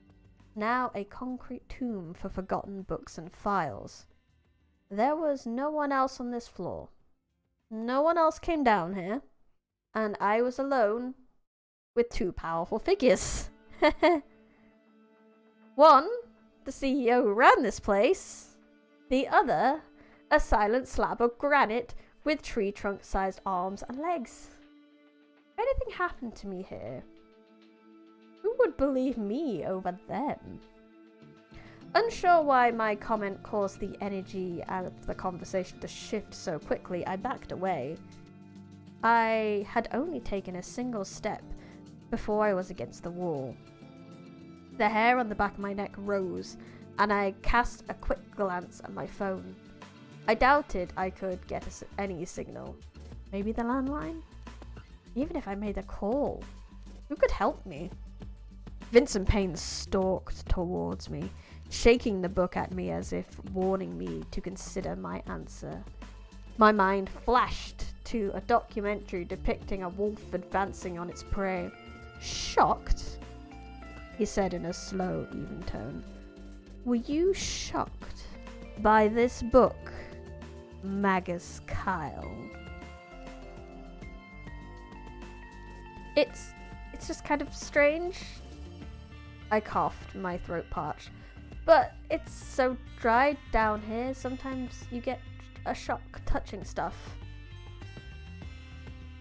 A: now a concrete tomb for forgotten books and files. There was no one else on this floor. No one else came down here, and I was alone with two powerful figures. One, the CEO who ran this place. The other, a silent slab of granite with tree trunk-sized arms and legs. If anything happened to me here, who would believe me over them? Unsure why my comment caused the energy of the conversation to shift so quickly, I backed away. I had only taken a single step before I was against the wall. The hair on the back of my neck rose, and I cast a quick glance at my phone. I doubted I could get any signal. Maybe the landline? Even if I made a call, who could help me? Vincent Payne stalked towards me, shaking the book at me as if warning me to consider my answer. My mind flashed to a documentary depicting a wolf advancing on its prey. Shocked? He said in a slow, even tone. Were you shocked by this book, Magus Kyle? It's just kind of strange. I coughed, my throat parched. But it's so dry down here, sometimes you get a shock touching stuff.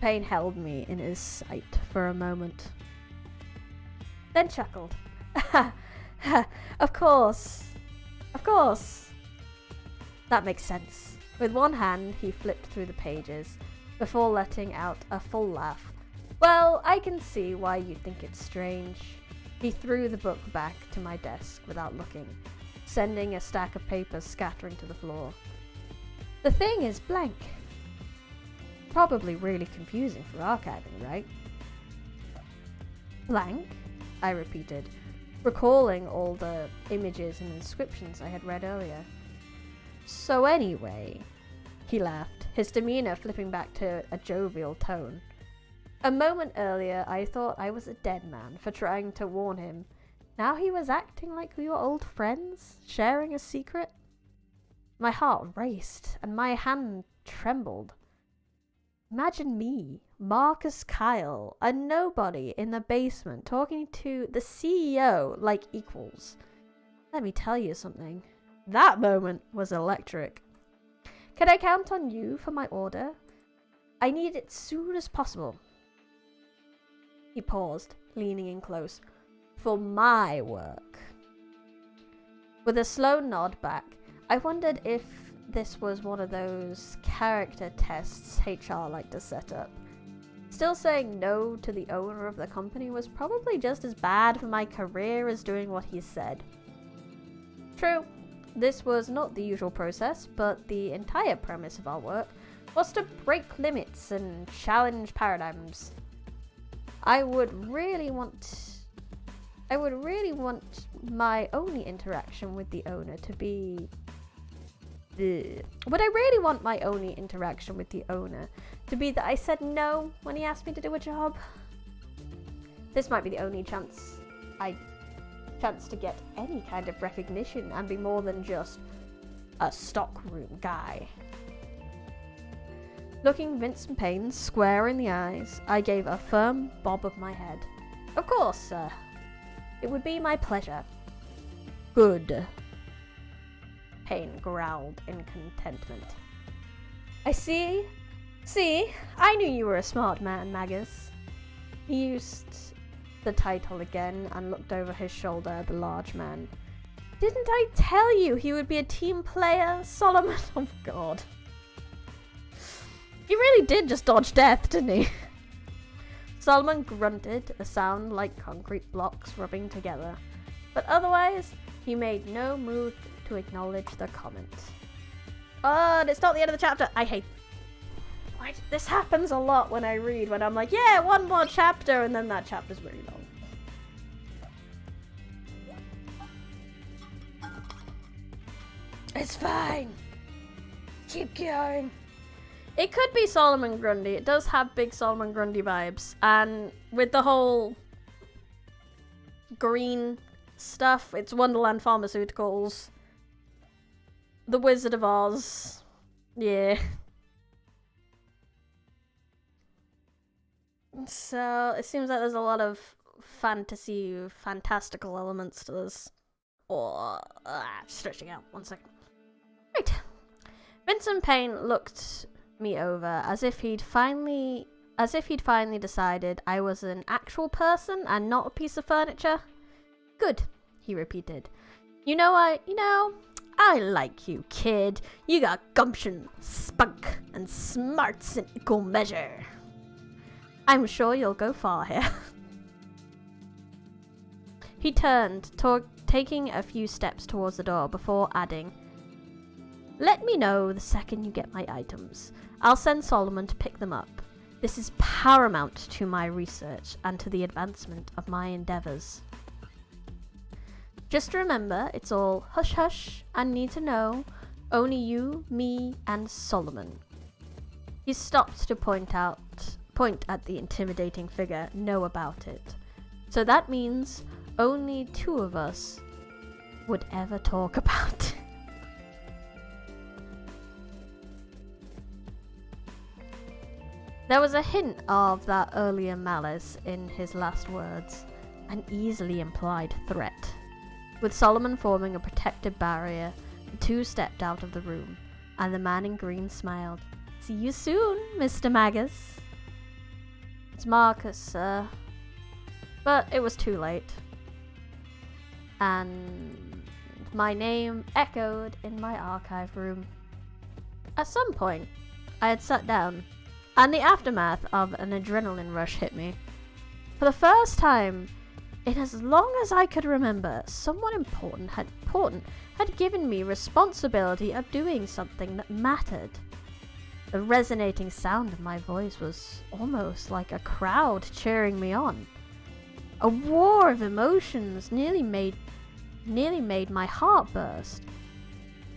A: Payne held me in his sight for a moment, then chuckled. Of course. That makes sense. With one hand, he flipped through the pages before letting out a full laugh. Well, I can see why you'd think it's strange. He threw the book back to my desk without looking, sending a stack of papers scattering to the floor. The thing is blank. Probably really confusing for archiving, right? Blank? I repeated, recalling all the images and inscriptions I had read earlier. So anyway, he laughed, his demeanor flipping back to a jovial tone. A moment earlier, I thought I was a dead man for trying to warn him. Now he was acting like we were old friends, sharing a secret. My heart raced, and my hand trembled. Imagine me, Marcus Kyle, a nobody in the basement, talking to the CEO like equals. Let me tell you something. That moment was electric. Can I count on you for my order? I need it soon as possible. He paused, leaning in close. For my work. With a slow nod back, I wondered if this was one of those character tests HR like to set up. Still saying no to the owner of the company was probably just as bad for my career as doing what he said. True, this was not the usual process, but the entire premise of our work was to break limits and challenge paradigms. I would really want my only interaction with the owner to be... Would I really want my only interaction with the owner to be that I said no when he asked me to do a job? This might be the only chance to get any kind of recognition and be more than just a stockroom guy. Looking Vincent Payne square in the eyes, I gave a firm bob of my head. Of course, sir. It would be my pleasure. Good. Payne growled in contentment. I see. See, I knew you were a smart man, Magus. He used the title again and looked over his shoulder at the large man. Didn't I tell you he would be a team player, Solomon? Oh, God. He really did just dodge death, didn't he? Solomon grunted, a sound like concrete blocks rubbing together. But otherwise, he made no move to acknowledge the comment. Oh, and it's not the end of the chapter. I hate... This happens a lot when I read, when I'm like, yeah, one more chapter, and then that chapter's really long. It's fine. Keep going. It could be Solomon Grundy. It does have big Solomon Grundy vibes. And with the whole green stuff, it's Wonderland Pharmaceuticals. The Wizard of Oz. Yeah. So, it seems like there's a lot of fantastical elements to this. Stretching out. 1 second. Right. Vincent Payne looked me over as if he'd finally decided I was an actual person and not a piece of furniture. Good, he repeated. I like you, kid. You got gumption, spunk, and smarts in equal measure. I'm sure you'll go far here. He turned, taking a few steps towards the door before adding, let me know the second you get my items. I'll send Solomon to pick them up. This is paramount to my research and to the advancement of my endeavors. Just remember, it's all hush-hush and need to know. Only you, me, and Solomon. He stopped to point at the intimidating figure. Know about it. So that means only 2 of us would ever talk about it. There was a hint of that earlier malice in his last words, an easily implied threat. With Solomon forming a protective barrier, the 2 stepped out of the room, and the man in green smiled. "See you soon, Mr. Magus." "It's Marcus, sir." But it was too late. And my name echoed in my archive room. At some point, I had sat down, and the aftermath of an adrenaline rush hit me. For the first time in as long as I could remember, someone important had given me responsibility of doing something that mattered. The resonating sound of my voice was almost like a crowd cheering me on. A war of emotions nearly made my heart burst.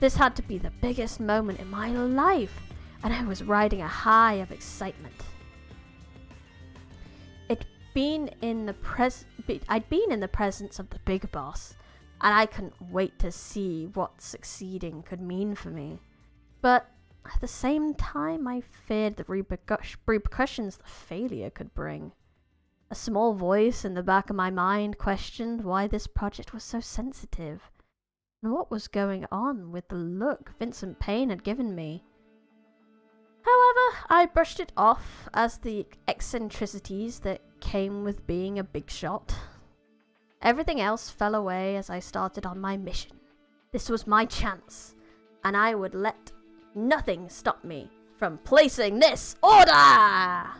A: This had to be the biggest moment in my life, and I was riding a high of excitement. I'd been in the presence of the big boss, and I couldn't wait to see what succeeding could mean for me. But at the same time, I feared the repercussions the failure could bring. A small voice in the back of my mind questioned why this project was so sensitive, and what was going on with the look Vincent Payne had given me. However, I brushed it off as the eccentricities that came with being a big shot. Everything else fell away as I started on my mission. This was my chance, and I would let nothing stop me from placing this order!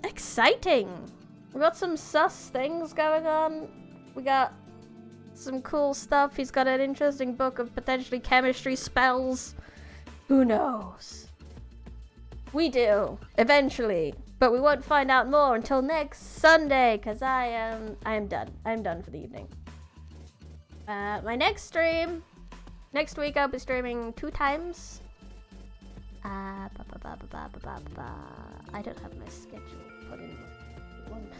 A: Exciting! We got some sus things going on. We got some cool stuff. He's got an interesting book of potentially chemistry spells. Who knows? We do, eventually. But we won't find out more until next Sunday, because I am done. I'm done for the evening. My next stream, next week I'll be streaming 2 times. I don't have my schedule put in one.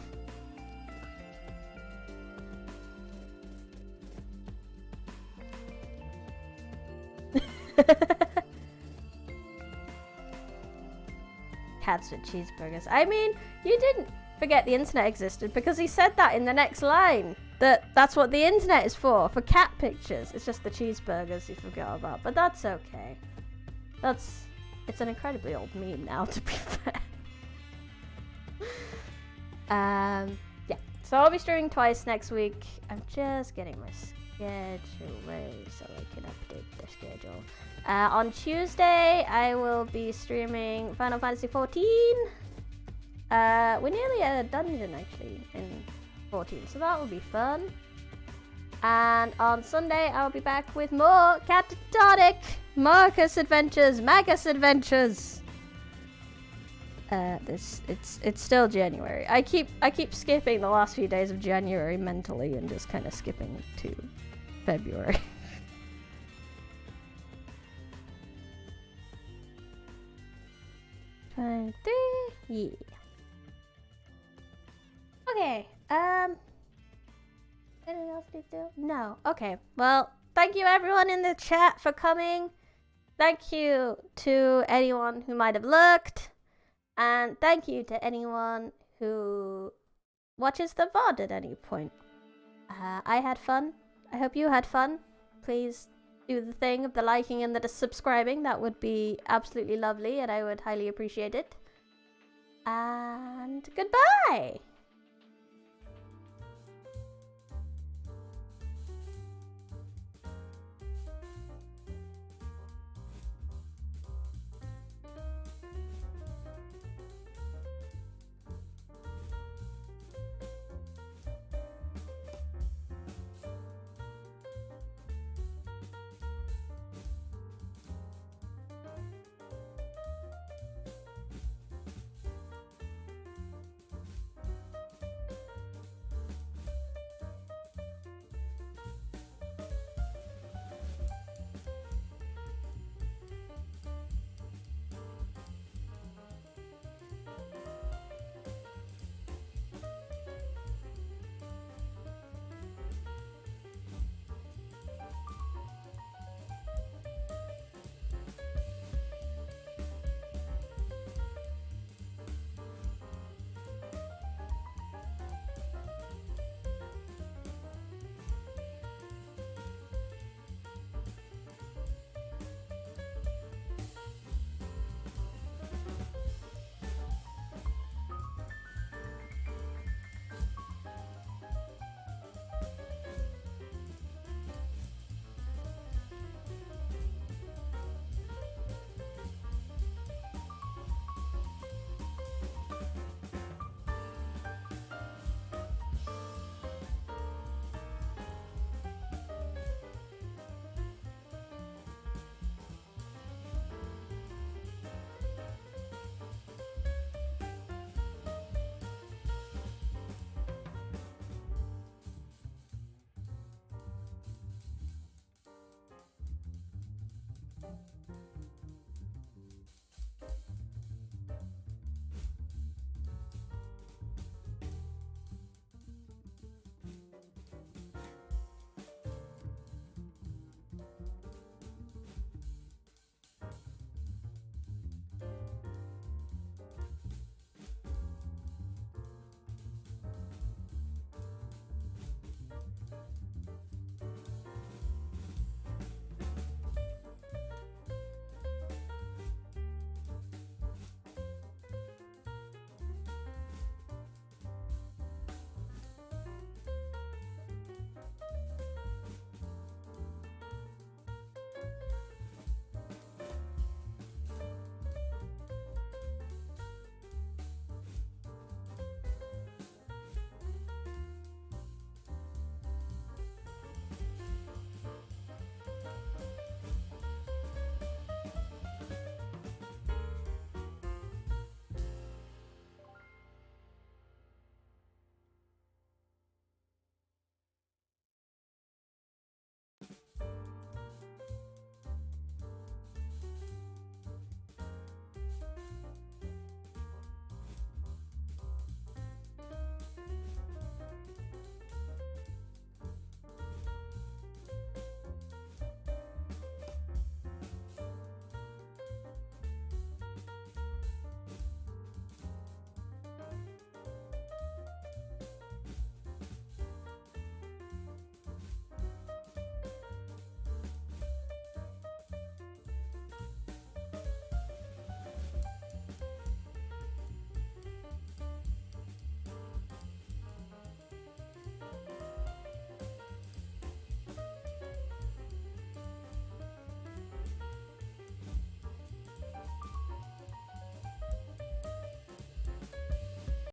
A: Cats with cheeseburgers. I mean, you didn't forget the internet existed, because he said that in the next line. That's what the internet is for cat pictures. It's just the cheeseburgers you forgot about, but that's okay. It's an incredibly old meme now, to be fair. Yeah. So I'll be streaming twice next week. I'm just getting my schedule ready so I can update the schedule. On Tuesday, I will be streaming Final Fantasy 14. We're nearly at a dungeon, actually, in 14, so that will be fun. And on Sunday, I'll be back with more Cat-a-tonic, Magus Adventures. It's still January. I keep skipping the last few days of January mentally and just kind of skipping to February. Yeah. Okay. Anything else to do? No. Okay. Well, thank you everyone in the chat for coming. Thank you to anyone who might have looked. And thank you to anyone who watches the VOD at any point. I had fun. I hope you had fun. Please do the thing of the liking and the subscribing. That would be absolutely lovely, and I would highly appreciate it. And goodbye!